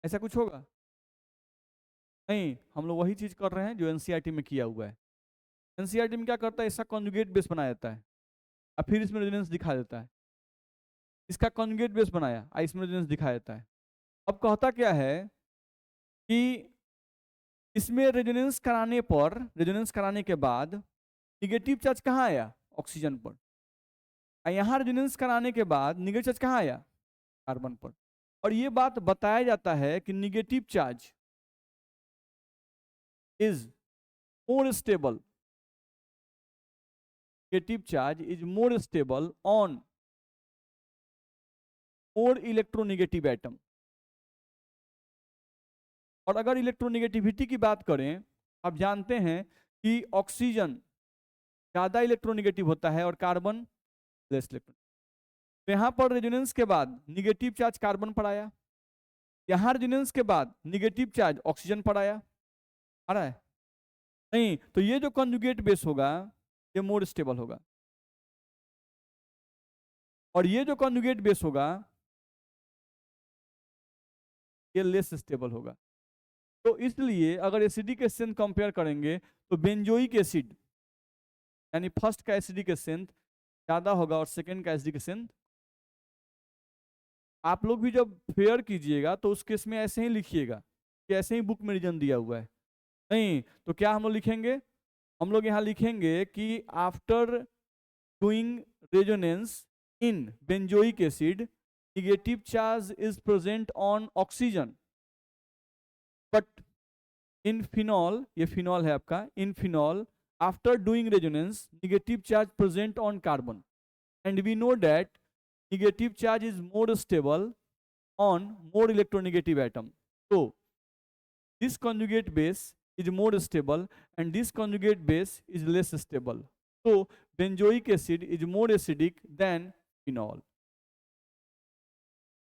ऐसा कुछ होगा? नहीं, हम लोग वही चीज कर रहे हैं जो एनसीईआरटी में किया हुआ है। एनसीईआरटी में क्या करता है, इसका कॉन्जुगेट बेस बनाया जाता है और फिर इसमें रेजोनेंस दिखा देता है। इसका कॉन्जुगेट बेस बनाया और इसमें रेजोनेंस दिखा देता है। अब कहता क्या है कि इसमें रेजोनेंस कराने पर, रेजोनेंस कराने के बाद निगेटिव चार्ज कहाँ आया? ऑक्सीजन पर। और यहाँ रेजोनेंस कराने के बाद निगेटिव चार्ज कहाँ आया? कार्बन पर। और ये बात बताया जाता है कि negative charge is more stable, negative charge is more stable on more electronegative atom। और अगर इलेक्ट्रोनेगेटिविटी की बात करें, आप जानते हैं कि ऑक्सीजन ज्यादा इलेक्ट्रोनेगेटिव होता है और कार्बन लेस इलेक्ट्रो। तो यहाँ पर रेजोनेंस के बाद निगेटिव चार्ज कार्बन पर आया, यहाँ रेजोनेंस के बाद निगेटिव चार्ज ऑक्सीजन पर आया, आ रहा है? नहीं, तो ये जो कॉन्जुगेट बेस होगा ये मोर स्टेबल होगा, और ये जो कॉन्जुगेट बेस होगा ये लेस स्टेबल होगा। तो इसलिए अगर एसिडिक स्ट्रेंथ कंपेयर करेंगे तो बेंजोइक एसिड यानी फर्स्ट का एसिडिक स्ट्रेंथ ज्यादा होगा और सेकंड का एसिडिक स्ट्रेंथ। आप लोग भी जब फेयर कीजिएगा तो उस केस में ऐसे ही लिखिएगा, कि ऐसे ही बुक में रीजन दिया हुआ है, नहीं। तो क्या हम लोग लिखेंगे, हम लोग यहाँ लिखेंगे कि after doing resonance in benzoic acid negative charge is present on oxygen, but in phenol, ये फिनॉल है आपका, in phenol after doing resonance negative charge present on carbon, and we know that negative charge is more stable on more electronegative atom. So this conjugate base is more stable and this conjugate base is less stable. So benzoic acid is more acidic than phenol.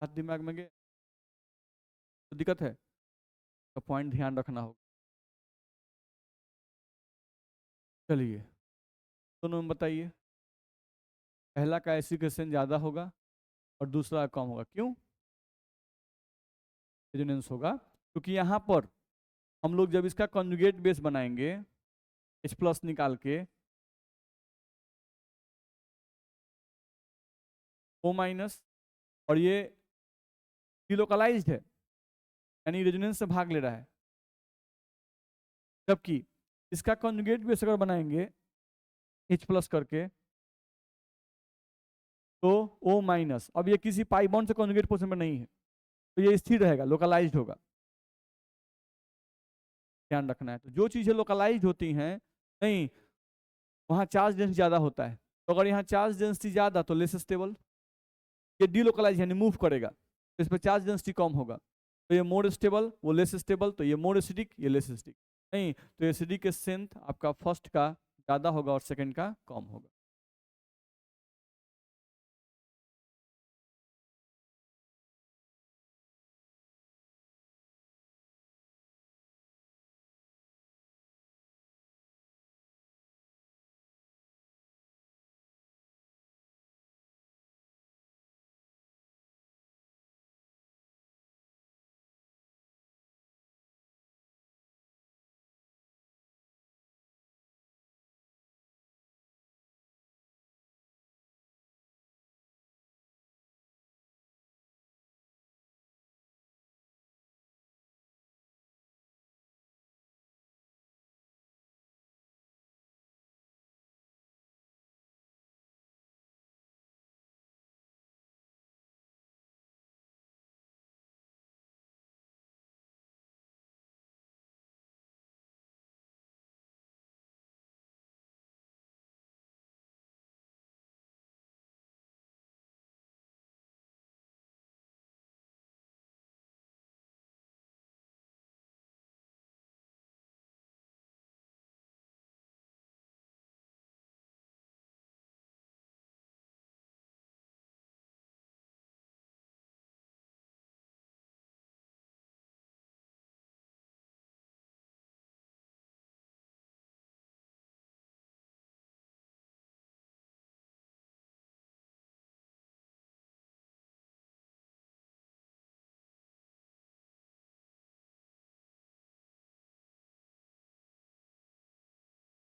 बात दिमाग में गए तो दिक्कत है, तो point ध्यान रखना होगा। चलिए दोनों में बताइए, पहला का एसिडिफिकेशन ज्यादा होगा और दूसरा कम होगा, क्यों? रेजोनेंस होगा क्योंकि यहाँ पर हम लोग जब इसका कॉन्जुगेट बेस बनाएंगे H+ निकाल के O- और ये डिलोकलाइज्ड है यानी रेजोनेंस से भाग ले रहा है, जबकि इसका कॉन्जुगेट बेस अगर बनाएंगे H+ करके तो O-, अब ये किसी पाई बॉन्ड से कॉन्जुगेट पोजीशन में नहीं है तो ये स्थिर रहेगा, लोकलाइज्ड होगा, ध्यान रखना है। तो जो चीजें लोकलाइज्ड होती हैं, नहीं, वहाँ चार्ज डेंसिटी ज्यादा होता है, तो अगर यहाँ चार्ज डेंसिटी ज्यादा तो लेस स्टेबल, ये डीलोकलाइज यानी मूव करेगा तो इस पर चार्ज डेंसिटी कम होगा, तो ये मोर स्टेबल, वो लेस स्टेबल, तो ये मोर एसिडिक, ये लेस एसिडिक, नहीं। तो एसिडिक के स्ट्रेंथ आपका फर्स्ट का ज्यादा होगा और सेकंड का कम होगा।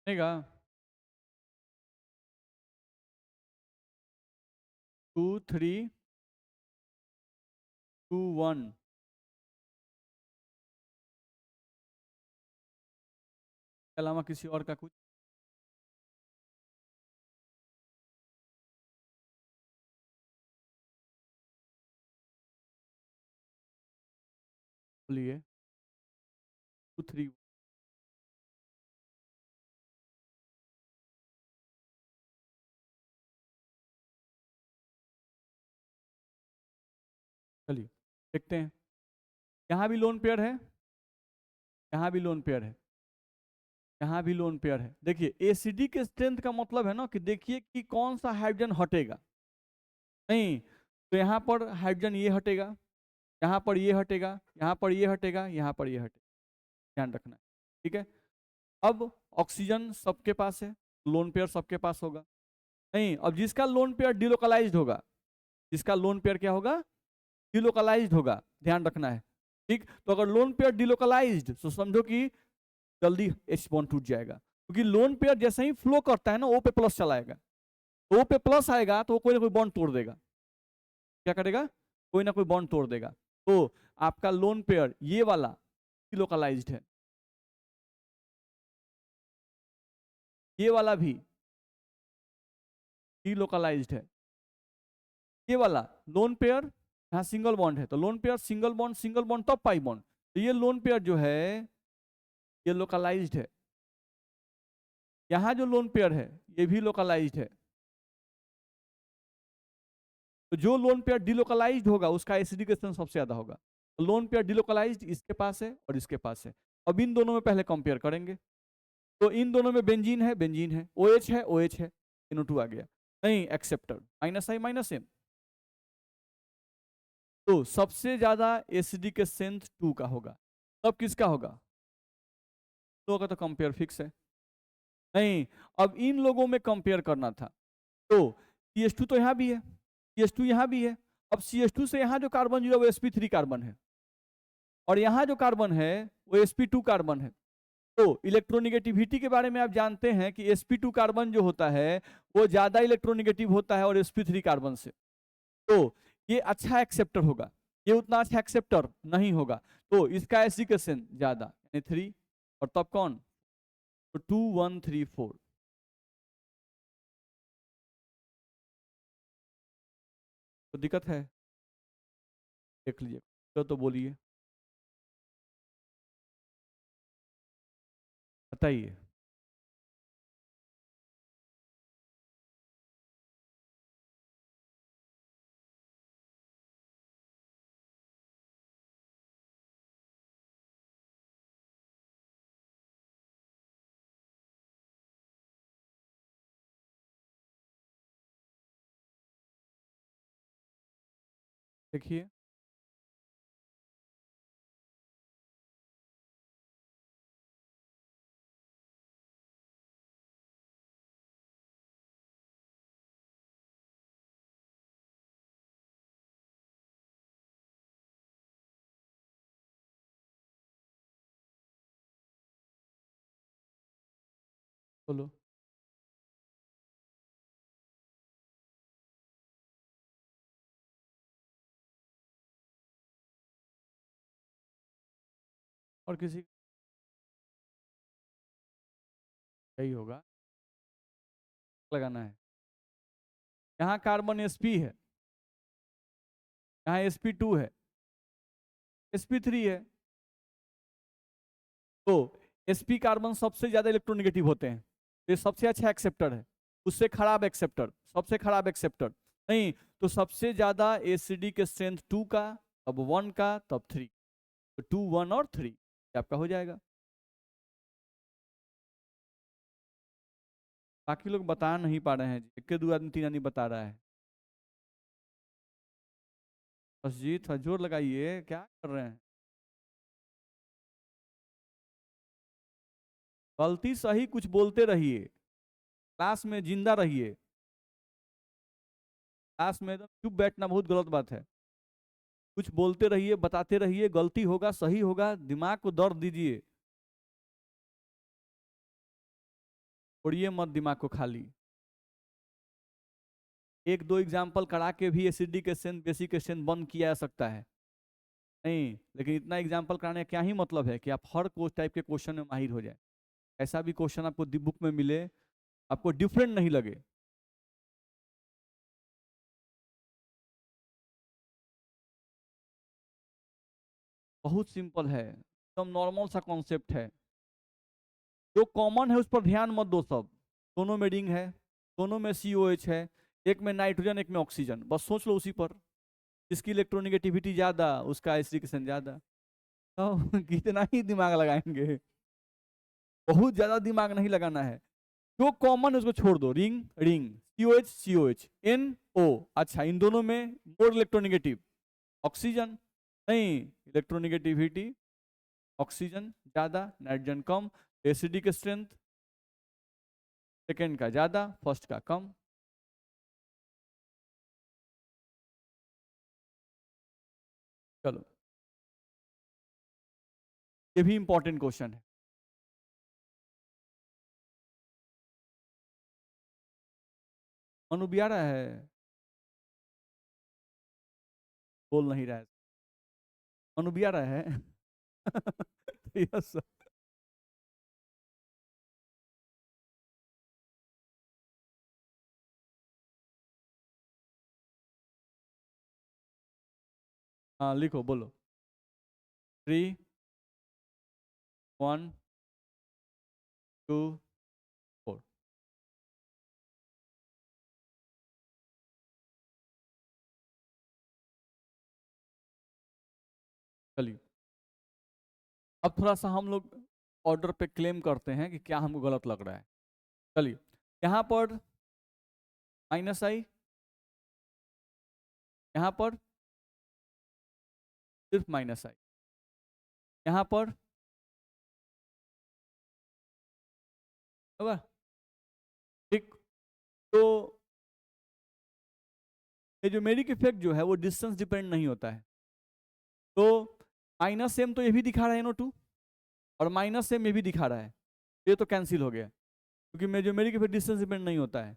बनेगा 2 3 2 1, के अलावा किसी और का कुछ बोलिए। 2 3, चलिए देखते हैं। यहाँ भी लोन पेयर है, यहाँ भी लोन पेयर है, यहाँ भी लोन पेयर है। देखिए एसिडी के स्ट्रेंथ का मतलब है ना कि देखिए कि कौन सा हाइड्रोजन हटेगा, नहीं। तो यहाँ पर हाइड्रोजन ये हटेगा, यहाँ पर ये हटेगा, यहाँ पर ये हटेगा, यहाँ पर ये हटेगा, ध्यान रखना है, ठीक है। अब ऑक्सीजन सबके पास है, लोन पेयर सबके पास होगा, नहीं। अब जिसका लोन पेयर डिलोकलाइज्ड होगा, जिसका लोन पेयर क्या होगा, डिलोकलाइज्ड होगा, ध्यान रखना है, ठीक। तो अगर लोन पेयर डिलोकलाइज्ड तो समझो कि जल्दी H बॉन्ड टूट जाएगा, क्योंकि लोन पेयर जैसे ही फ्लो करता है ना O पे प्लस चलाएगा, O पे प्लस आएगा तो वो कोई ना कोई बॉन्ड तोड़ देगा, क्या करेगा, कोई ना कोई बॉन्ड तोड़ देगा। तो आपका लोन पेयर ये वाला लोकलाइज्ड है, ये वाला भी डीलोकलाइज्ड है। ये वाला लोन पेयर, यहाँ सिंगल बॉन्ड है तो लोन पेयर सिंगल बॉन्ड तब पाई बॉन्ड, तो ये लोन पेयर जो है ये लोकलाइज्ड है। यहाँ जो लोन पेयर है ये भी लोकलाइज्ड है। तो जो लोन पेयर डिलोकलाइज्ड होगा उसका एसिडिक सबसे ज्यादा होगा। तो लोन पेयर डिलोकलाइज्ड इसके पास है और इसके पास है। अब इन दोनों में पहले कंपेयर करेंगे। तो इन दोनों में बेंजीन है, बेंजीन है, OH है, OH है, NO2 आ गया। नहीं एक्सेप्टर, -I -M। तो सबसे ज्यादा एसिडिक स्ट्रेंथ 2 का होगा। तब किसका होगा? 2 का तो कंपेयर फिक्स है। नहीं, अब इन लोगों में कंपेयर करना था। तो CH2 तो यहाँ भी है, CH2 यहाँ भी है। अब CH2 से यहाँ जो कार्बन जुड़ा वो sp3 कार्बन है, और यहाँ जो कार्बन है वो sp2 कार्बन है। तो इलेक्ट्रोनिगेटिविटी के बारे में आप जानते हैं कि sp2 कार्बन जो होता है वो ज्यादा इलेक्ट्रोनिगेटिव होता है और sp3 कार्बन से। तो ये अच्छा एक्सेप्टर होगा, ये उतना अच्छा एक्सेप्टर नहीं होगा। तो इसका एसिडिकेशन ज्यादा यानी 3, और तब कौन? तो 2 1 3 4। तो दिक्कत है, देख लीजिए तो बोलिए, बताइए। देखिए बोलो। और किसी यही होगा, लगाना है। यहाँ कार्बन sp है, यहाँ sp2 है, sp3 है। तो sp कार्बन सबसे ज्यादा इलेक्ट्रोनेगेटिव होते हैं, ये सबसे अच्छा एक्सेप्टर है। उससे खराब एक्सेप्टर, सबसे खराब एक्सेप्टर नहीं। तो सबसे ज्यादा एसिडी के स्ट्रेंथ 2 का, अब 1 का, तब 3। तो 2 1 और 3 आपका हो जाएगा। बाकी लोग बता नहीं पा रहे हैं जी, एक दो आदमी 3 आदमी बता रहा है। बस जी थोड़ा जोर लगाइए, क्या कर रहे हैं? गलती सही कुछ बोलते रहिए, क्लास में जिंदा रहिए। क्लास में एकदम चुप बैठना बहुत गलत बात है। कुछ बोलते रहिए, बताते रहिए, गलती होगा सही होगा, दिमाग को दर्द दीजिए, छोड़िए मत दिमाग को खाली। एक दो एग्जाम्पल करा के भी एसिडिक क्वेश्चन बेसिक क्वेश्चन बंद किया जा सकता है, नहीं, लेकिन इतना एग्जाम्पल कराने का क्या ही मतलब है कि आप हर कोर्स टाइप के क्वेश्चन में माहिर हो जाए। ऐसा भी क्वेश्चन आपको बुक में मिले, आपको डिफरेंट नहीं लगे। बहुत सिंपल है, एकदम नॉर्मल सा कॉन्सेप्ट है। जो कॉमन है उस पर ध्यान मत दो सब। दोनों में रिंग है, दोनों में COH है, एक में नाइट्रोजन एक में ऑक्सीजन, बस सोच लो उसी पर। जिसकी इलेक्ट्रोनिगेटिविटी ज्यादा उसका एसिडिकेशन ज्यादा। तो कितना ही दिमाग लगाएंगे, बहुत ज्यादा दिमाग नहीं लगाना है। जो कॉमन है उसको छोड़ दो, ring ring, COH COH, NO। अच्छा इन दोनों में मोर इलेक्ट्रोनिगेटिव ऑक्सीजन, नहीं, इलेक्ट्रोनिगेटिविटी ऑक्सीजन ज्यादा नाइट्रोजन कम। एसिडिक स्ट्रेंथ सेकेंड का ज्यादा फर्स्ट का कम। चलो ये भी इंपॉर्टेंट क्वेश्चन है। मनु भी आ रहा है, बोल नहीं रहा है। मनु भी आ रहा है यस सर। हाँ लिखो, बोलो। 3, 1, 2, 4। चलिए, अब थोड़ा सा हम लोग ऑर्डर पे क्लेम करते हैं कि क्या हमको गलत लग रहा है। चलिए, यहाँ पर माइनस आई, यहाँ पर सिर्फ माइनस आई, यहाँ पर होगा। ठीक, तो ये जो मेरिक इफेक्ट जो है वो डिस्टेंस डिपेंड नहीं होता है। तो माइनस एम तो ये भी दिखा रहा है NO2, और माइनस एम ये भी दिखा रहा है, ये तो कैंसिल हो गया, क्योंकि मेजोमेरिक इफेक्ट डिस्टेंस डिपेंड नहीं होता है।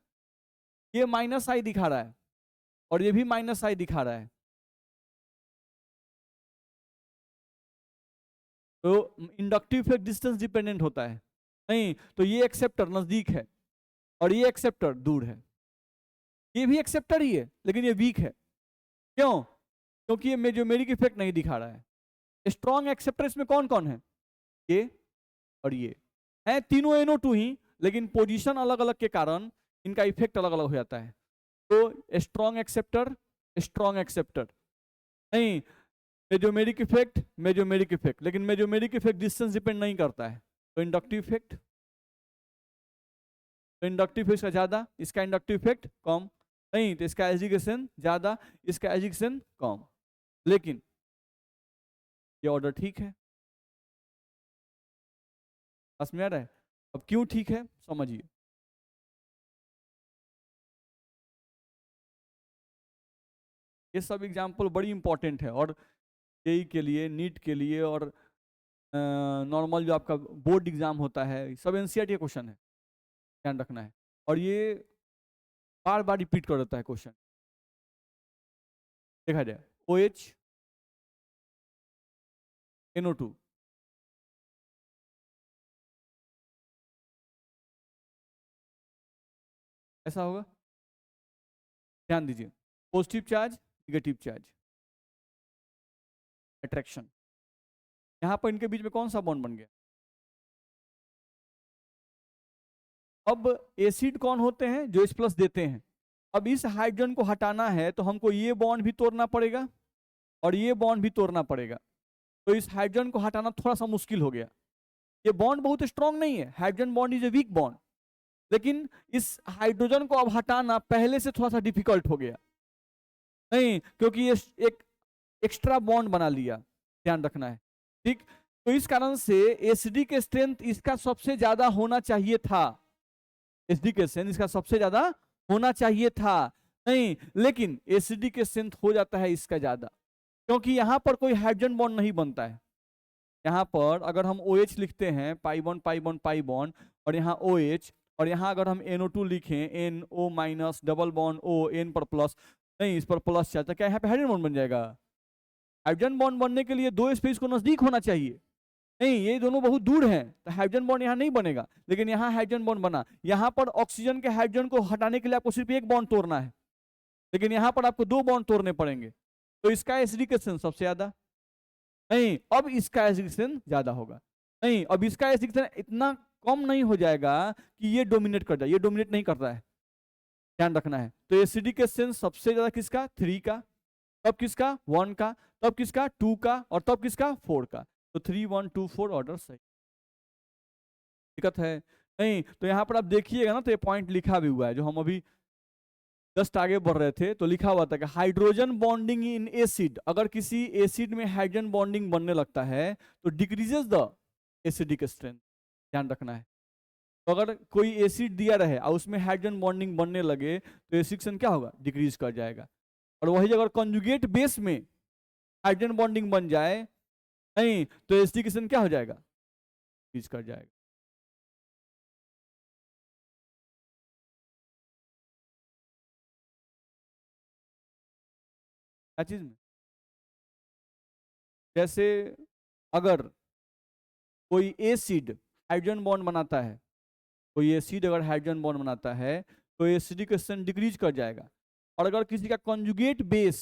ये माइनस आई दिखा रहा है, और ये भी माइनस आई दिखा रहा है, तो इंडक्टिव इफेक्ट डिस्टेंस डिपेंडेंट होता है नहीं। तो ये एक्सेप्टर नजदीक है और ये एक्सेप्टर दूर है। ये भी एक्सेप्टर ही है लेकिन ये वीक है। क्यों? क्योंकि ये मेजोमेरिक इफेक्ट नहीं दिखा रहा है। स्ट्रॉन्ग एक्सेप्टर इसमें कौन कौन है? ये और ये है, तीनों NO2 ही, लेकिन पोजीशन अलग अलग के कारण इनका इफेक्ट अलग अलग हो जाता है। तो स्ट्रॉन्ग एक्सेप्टर, स्ट्रॉन्ग एक्सेप्टर नहीं, मेजोमेरिक इफेक्ट, मेजोमेरिक इफेक्ट, लेकिन मेजोमेरिक इफेक्ट डिस्टेंस डिपेंड नहीं करता है। तो इंडक्टिव इफेक्ट, तो इंडक्टिव इफेक्ट का ज्यादा, इसका इंडक्टिव इफेक्ट कम, नहीं तो इसका एजुकेशन ज्यादा, इसका एजुकेशन कम, लेकिन ये ऑर्डर ठीक है। समझ में आ रहा है? अब क्यों ठीक है समझिए। ये सब एग्जाम्पल बड़ी इंपॉर्टेंट है, और जेई के लिए, नीट के लिए, और नॉर्मल जो आपका बोर्ड एग्जाम होता है, सब एनसीईआरटी का क्वेश्चन है, ध्यान रखना है। और ये बार बार रिपीट कर देता है क्वेश्चन। देखा जाए, OH NO2, ऐसा होगा। ध्यान दीजिए, positive charge, negative charge, attraction, यहाँ पर इनके बीच में कौन सा बॉन्ड बन गया? अब एसिड कौन होते हैं? जो H+ देते हैं। अब इस हाइड्रोजन को हटाना है तो हमको ये बॉन्ड भी तोड़ना पड़ेगा और ये बॉन्ड भी तोड़ना पड़ेगा। तो इस हाइड्रोजन को हटाना थोड़ा सा मुश्किल हो गया। ये बॉन्ड बहुत स्ट्रांग नहीं है, hydrogen bond is a weak bond, लेकिन इस हाइड्रोजन को अब हटाना पहले से थोड़ा सा डिफिकल्ट हो गया। नहीं, क्योंकि ये एक एक्स्ट्रा बॉन्ड बना लिया, ध्यान रखना है। ठीक, तो इस कारण से एसिडी के स्ट्रेंथ इसका सबसे ज्यादा होना चाहिए था, एसिडी के स्ट्रेंथ इसका सबसे ज्यादा होना चाहिए था, नहीं, लेकिन एसिडी के स्ट्रेंथ हो जाता है इसका ज्यादा, क्योंकि यहां पर कोई हाइड्रोजन बॉन्ड नहीं बनता है। यहाँ पर अगर हम OH लिखते हैं, pi bond pi bond pi bond, और यहाँ OH, और यहाँ अगर हम NO2 लिखें, NO minus double bond O, N पर प्लस, नहीं इस पर प्लस चाहता, क्या यहाँ पे हाइड्रोजन बॉन्ड बन जाएगा? हाइड्रोजन बॉन्ड बनने के लिए दो स्पेस को नजदीक होना चाहिए, नहीं ये दोनों बहुत दूर हैं, तो हाइड्रोजन बॉन्ड यहाँ नहीं बनेगा। लेकिन यहाँ हाइड्रोजन बॉन्ड बना, यहाँ पर ऑक्सीजन के हाइड्रोजन को हटाने के लिए आपको सिर्फ एक बॉन्ड तोड़ना है, लेकिन यहाँ पर आपको दो बॉन्ड तोड़ने पड़ेंगे। तो इसका एसिडिकेशन सबसे ज्यादा, नहीं अब इसका एसिडिकेशन ज्यादा होगा, नहीं अब इसका एसिडिकेशन इतना कम नहीं हो जाएगा कि ये डोमिनेट कर जाए, ये डोमिनेट नहीं करता है, ध्यान रखना है। तो एसिडिकेशन सबसे ज्यादा किसका? 3 का, तब किसका? 1 का, तब किसका? 2 का, और तब किसका? 4 का। तो 3, 1, 2, 4 ऑर्डर सही। दिक्कत है नहीं? तो यहाँ पर आप देखिएगा ना, तो ये पॉइंट लिखा भी हुआ है, जो हम अभी जस्ट आगे बढ़ रहे थे तो लिखा हुआ था कि हाइड्रोजन बॉन्डिंग इन एसिड, अगर किसी एसिड में हाइड्रोजन बॉन्डिंग बनने लगता है तो डिक्रीजेस द एसिडिक स्ट्रेंथ, ध्यान रखना है। तो अगर कोई एसिड दिया रहे और उसमें हाइड्रोजन बॉन्डिंग बनने लगे तो एसिडिकेशन क्या होगा? डिक्रीज कर जाएगा। और वही अगर कंजुगेट बेस में हाइड्रोजन बॉन्डिंग बन जाए, नहीं तो एसिडिकेशन क्या हो जाएगा? डिक्रीज कर जाएगा। क्या चीज में? जैसे अगर कोई एसिड हाइड्रोजन बॉन्ड बनाता है, कोई एसिड अगर हाइड्रोजन बॉन्ड बनाता है तो एसिडिक स्ट्रेंथ डिक्रीज कर जाएगा, और अगर किसी का कॉन्जुगेट बेस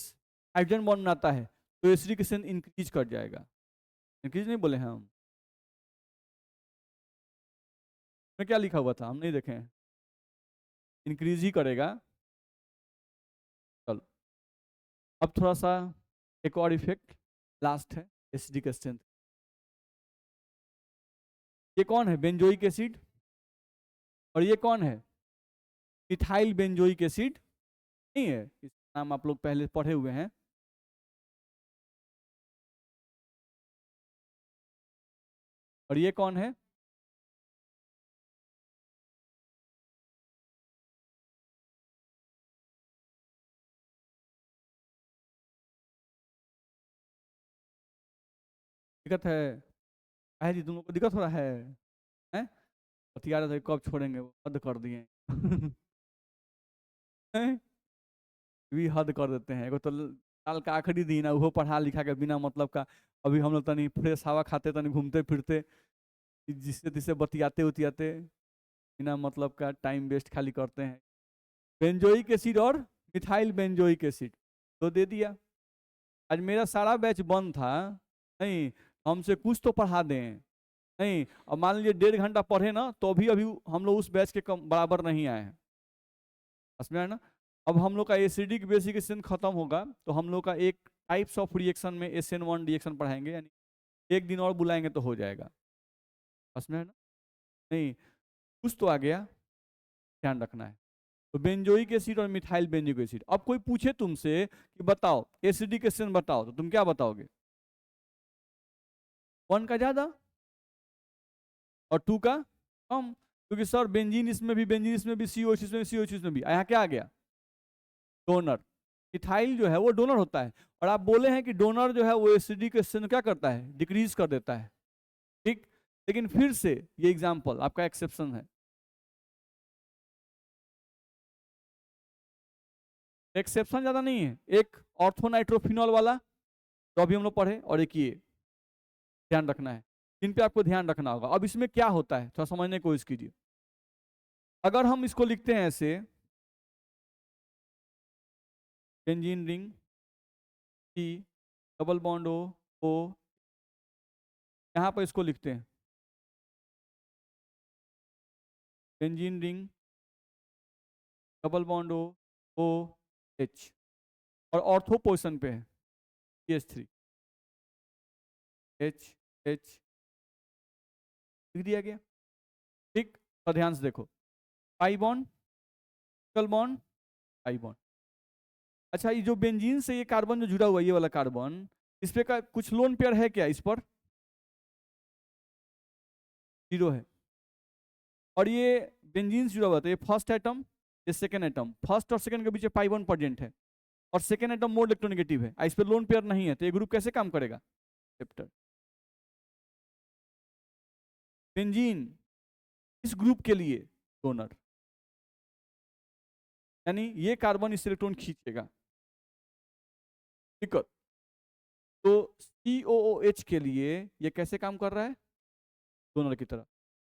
हाइड्रोजन बॉन्ड बनाता है तो एसिडिक स्ट्रेंथ इंक्रीज कर जाएगा। इंक्रीज नहीं बोले हैं हम, में क्या लिखा हुआ था हम नहीं देखे हैं, इंक्रीज ही करेगा। चलो अब थोड़ा सा एक और इफेक्ट लास्ट है एसिडिक स्ट्रेंथ। ये कौन है? Benzoic acid. और ये कौन है? Ethyl benzoic acid. नहीं है, इसका नाम आप लोग पहले पढ़े हुए हैं। और ये कौन है? दिक्कत है जी, तुम लोग को दिक्कत हो रहा है? बतिया रहे थे कब छोड़ेंगे, वो हद कर दिए हैं? भी हद कर देते हैं। एगो तो साल का आखिरी दिन है, वो पढ़ा लिखा के बिना मतलब का। अभी हम लोग तनी फ्रेश हवा खाते, तनी घूमते फिरते, जिससे तिससे बतियाते उतियाते, बिना मतलब का टाइम वेस्ट खाली करते हैं। बेंजोइक एसिड और मिथाइल बेंजोइक एसिड तो दे दिया। आज मेरा सारा बैच बंद था, नहीं हमसे कुछ तो पढ़ा दें, नहीं अब मान लीजिए 1.5 घंटा पढ़े ना तो भी अभी हम लोग उस बैच के कम बराबर नहीं आए हैं, समझ में ना। अब हम लोग का एसिडिक बेसिक स्ट्रेंथ खत्म होगा तो हम लोग का एक टाइप्स ऑफ रिएक्शन में SN1 रिएक्शन पढ़ाएंगे, यानी एक दिन और बुलाएंगे तो हो जाएगा, समझ में ना। नहीं कुछ तो आ गया, ध्यान रखना है। तो बेंजोइक एसिड और मिथाइल बेंजोइक एसिड। अब कोई पूछे तुमसे कि बताओ एसिडिक स्ट्रेंथ बताओ, तो तुम क्या बताओगे? 1 का ज्यादा और 2 का कम, क्योंकि सर बेंजीन इसमें भी, बेंजीन इसमें भी, COH इसमें भी, COH इसमें भी, यहाँ क्या आ गया? डोनर। इथाइल जो है वो डोनर होता है, और आप बोले हैं कि डोनर जो है वो एसिडिक स्ट्रेंथ क्या करता है? डिक्रीज कर देता है, ठीक। लेकिन फिर से ये एग्जांपल आपका एक्सेप्शन है। एक्सेप्शन ज्यादा नहीं है, एक ऑर्थोनाइट्रोफिनॉल वाला तो अभी हम लोग पढ़े, और एक ये, ध्यान रखना है, इन पे आपको ध्यान रखना होगा। अब इसमें क्या होता है थोड़ा समझने की कोशिश कीजिए। अगर हम इसको लिखते हैं ऐसे, benzene ring C double bond O, यहाँ पर इसको लिखते हैं benzene ring double bond OH, और ऑर्थो पोजिशन पे है CH3 H लिख दिया गया, ठीक। और ध्यान से देखो, pi bond, single bond, pi bond. अच्छा ये जो बेंजीन से ये कार्बन जो जुड़ा हुआ है, ये वाला कार्बन, इस पे का कुछ लोन पेयर है क्या? इस पर 0 है। और ये बेंजीन से जुड़ा हुआ था, ये फर्स्ट एटम, ये सेकेंड एटम, फर्स्ट और सेकेंड के बीच पाई बॉन्ड प्रेजेंट है, और सेकेंड एटम मोर इलेक्ट्रोनेगेटिव है, इस पे लोन पेयर नहीं है, तो ये ग्रुप कैसे काम करेगा? एक्सेप्टर। बेंजीन इस ग्रुप के लिए डोनर, यानी ये कार्बन इस इलेक्ट्रॉन खींचेगा, ठीक है। तो COOH के लिए ये कैसे काम कर रहा है? डोनर की तरह।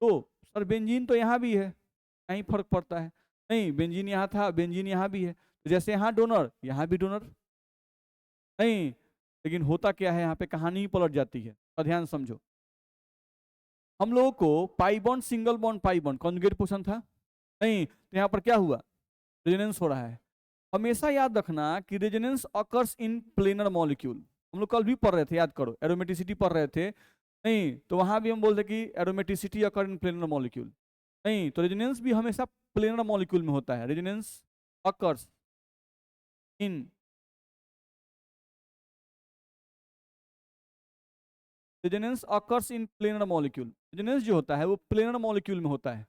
तो सर बेंजीन तो यहाँ भी है, यहीं फर्क पड़ता है। नहीं बेंजीन यहाँ था, बेंजीन यहाँ भी है, तो जैसे यहाँ डोनर यहाँ भी डोनर, नहीं लेकिन होता क्या है यहाँ पे, कहानी ही पलट जाती है, और ध्यान समझो। हम लोगों को pi bond, single bond, pi bond conjugate position था, नहीं तो यहाँ पर क्या हुआ? रेजोनेंस हो रहा है। हमेशा याद रखना कि resonance occurs in planar molecule. हम लोग कल भी पढ़ रहे थे, याद करो, एरोमेटिसिटी पढ़ रहे थे, नहीं तो वहां भी हम बोलते कि एरोमेटिसिटी अकर इन प्लेनर मॉलिक्यूल, नहीं तो रेजोनेंस भी हमेशा प्लेनर मॉलिक्यूल में होता है। Resonance occurs in resonance occurs in planar molecule. Resonance जो होता है वो प्लेनर मॉलिक्यूल में होता है,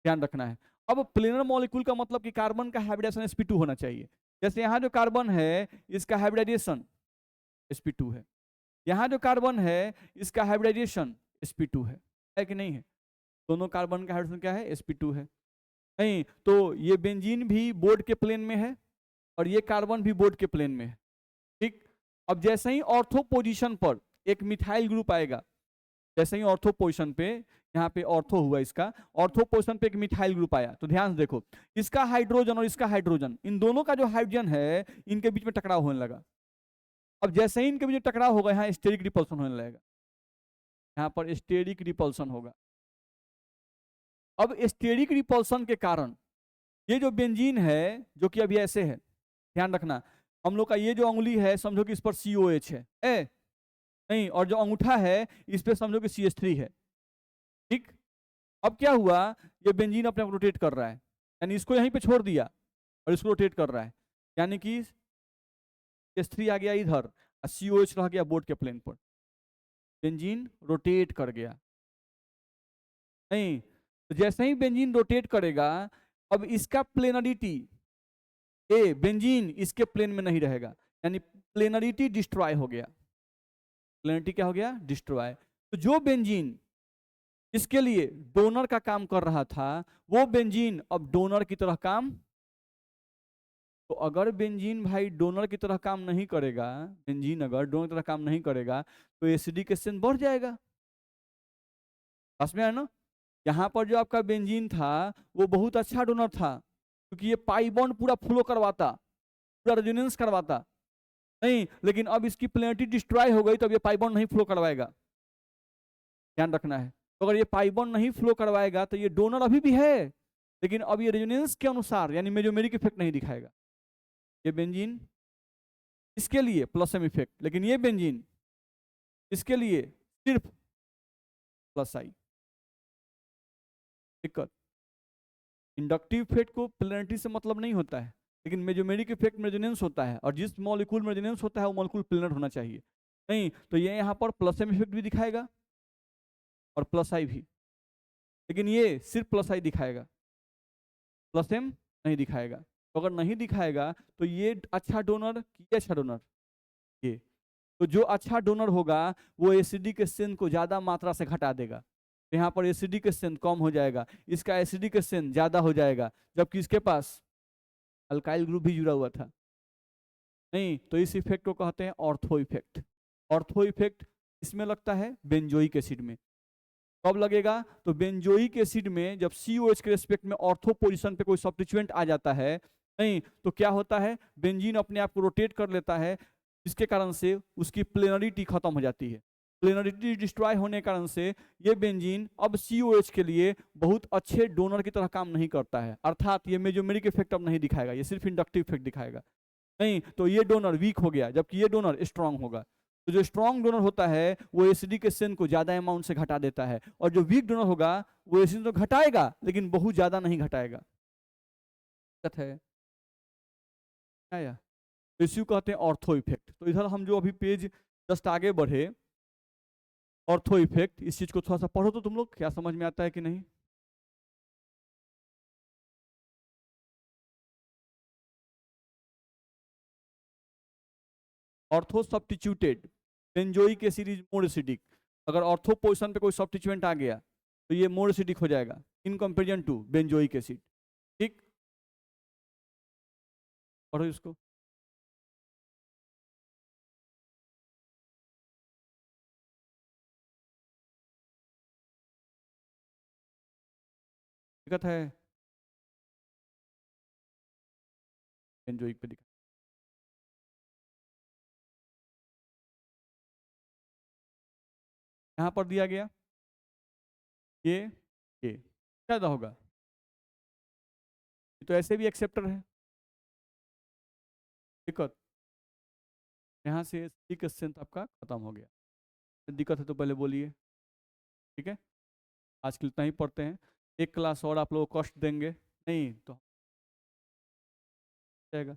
ध्यान रखना है। अब प्लेनर मॉलिक्यूल का मतलब कि कार्बन का हाइब्रिडाइजेशन sp2 होना चाहिए। जैसे यहाँ जो कार्बन है इसका हाइब्रिडाइजेशन sp2 है, यहाँ जो कार्बन है इसका हाइब्रिडाइजेशन sp2 है कि नहीं है? दोनों कार्बन का हाइड्रोजन क्या है? sp2 है। नहीं तो ये बेंजीन भी बोर्ड के प्लेन में है, और ये कार्बन भी बोर्ड के प्लेन में है, ठीक। अब जैसे ही ऑर्थो पोजीशन पर एक मिथाइल ग्रुप आएगा, जैसे ही ऑर्थो पोजिशन पे, यहाँ पे ऑर्थो हुआ इसका, ऑर्थो पोजिशन पे एक मिथाइल ग्रुप आया, तो ध्यान से देखो, इसका हाइड्रोजन और इसका हाइड्रोजन, इन दोनों का जो हाइड्रोजन है इनके बीच में टकराव होने लगा। अब जैसे ही इनके बीच में टकराव होगा, यहाँ स्टेरिक रिपल्सन होने लगेगा, यहाँ पर स्टेरिक रिपल्सन होगा। अब स्टेरिक रिपल्सन के कारण ये जो बेंजीन है, जो कि अभी ऐसे है, ध्यान रखना, हम लोग का ये जो उंगली है समझो कि इस पर COH है, नहीं, और जो अंगूठा है इस पे समझो कि CH3 है, ठीक। अब क्या हुआ, ये बेंजीन अपने आप रोटेट कर रहा है, यानी इसको यहीं पे छोड़ दिया और इसको रोटेट कर रहा है, यानी कि CH3 आ गया इधर और COH रह गया बोर्ड के प्लेन पर, बेंजीन रोटेट कर गया। नहीं, तो जैसे ही बेंजीन रोटेट करेगा, अब इसका प्लेनरिटी बेंजीन इसके प्लेन में नहीं रहेगा, यानी प्लेनरिटी डिस्ट्रॉय हो गया। प्लेनरिटी क्या हो गया, डिस्ट्रॉय। तो जो बेंजीन इसके लिए डोनर का काम कर रहा था, वो बेंजीन अब डोनर की तरह काम, तो अगर बेंजीन भाई डोनर की तरह काम नहीं करेगा, बेंजीन अगर डोनर की तरह काम नहीं करेगा तो एसिडिक स्ट्रेंथ बढ़ जाएगा, समझ में आया ना। यहाँ पर जो आपका बेंजीन था वो बहुत अच्छा डोनर था, क्योंकि ये पाई बॉन्ड पूरा फ्लो करवाता, पूरा रेजोनेंस करवाता, नहीं, लेकिन अब इसकी प्लेनरिटी डिस्ट्रॉय हो गई तो अब ये पाई बॉन्ड नहीं फ्लो करवाएगा, ध्यान रखना है। तो अगर ये पाई बॉन्ड नहीं फ्लो करवाएगा तो ये डोनर अभी भी है, लेकिन अब ये रेजोनेंस के अनुसार यानी मेजोमेरिक इफेक्ट नहीं दिखाएगा। ये बेंजीन इसके लिए प्लस एम इफेक्ट, लेकिन ये बेंजीन इसके लिए सिर्फ प्लस आई। दिक्कत, इंडक्टिव इफेक्ट को प्लेनरिटी से मतलब नहीं होता है, लेकिन मेजोमेरिक इफेक्ट में रेजोनेंस होता है, और जिस मॉलिक्यूल में रेजोनेंस होता है वो मॉलिक्यूल प्लेनर होना चाहिए, नहीं तो ये यहाँ पर प्लस एम इफेक्ट भी दिखाएगा और प्लस आई भी, लेकिन ये सिर्फ प्लस आई दिखाएगा, प्लस एम नहीं दिखाएगा। तो अगर नहीं दिखाएगा तो ये अच्छा डोनर कि ये अच्छा डोनर, ये, तो जो अच्छा डोनर होगा वो एसिडिक स्ट्रेंथ को ज्यादा मात्रा से घटा देगा, यहाँ पर एसिडिक स्ट्रेंथ कम हो जाएगा, इसका एसिडिक स्ट्रेंथ ज्यादा हो जाएगा, जबकि इसके पास अल्काइल ग्रुप भी जुड़ा हुआ था, नहीं, तो इस इफेक्ट को कहते हैं ऑर्थो इफेक्ट। ऑर्थो इफेक्ट इसमें लगता है बेंजोइक एसिड में, कब लगेगा, तो बेंजोइक एसिड में जब COH के रेस्पेक्ट में ऑर्थो पोजीशन पे कोई सब्स्टिट्यूएंट आ जाता है, नहीं, तो क्या होता है, बेंजीन अपने आप को रोटेट कर लेता है, जिसके कारण से उसकी प्लेनरिटी खत्म हो जाती है। प्लेनरिटी डिस्ट्रॉय होने के कारण से ये बेंजीन अब COH के लिए बहुत अच्छे डोनर की तरह काम नहीं करता है, अर्थात ये मेजोमेरिक इफेक्ट अब नहीं दिखाएगा, ये सिर्फ इंडक्टिव इफेक्ट दिखाएगा, नहीं, तो ये डोनर वीक हो गया, जबकि ये डोनर स्ट्रांग होगा। तो जो स्ट्रांग डोनर होता है वो एसिडिक स्ट्रेंथ को ज्यादा अमाउंट से घटा देता है, और जो वीक डोनर होगा वो एसिड तो घटाएगा लेकिन बहुत ज्यादा नहीं घटाएगा, है आया। तो इसी को कहते हैं ऑर्थो इफेक्ट। तो इधर हम जो अभी पेज जस्ट आगे बढ़े, ऑर्थो इफेक्ट, इस चीज को थोड़ा सा पढ़ो तो तुम लोग, क्या समझ में आता है कि नहीं। Ortho substituted benzoic acid is more acidic, अगर ऑर्थो पोजीशन पे कोई सब्स्टिट्यूएंट आ गया तो ये मोर एसिडिक हो जाएगा in comparison to benzoic acid, ठीक। पढ़ो इसको। दिक्कत है, बेंजोइक पे दिक्कत, यहाँ पर दिया गया ये ये क्या होगा, ये तो ऐसे भी एक्सेप्टर है, दिक्कत, यहाँ से एसिडिक स्ट्रेंथ आपका खत्म हो गया। दिक्कत है तो पहले बोलिए, ठीक है। आज के लिए इतना ही पढ़ते हैं, एक क्लास और आप लोग को कष्ट देंगे नहीं तो जाएगा।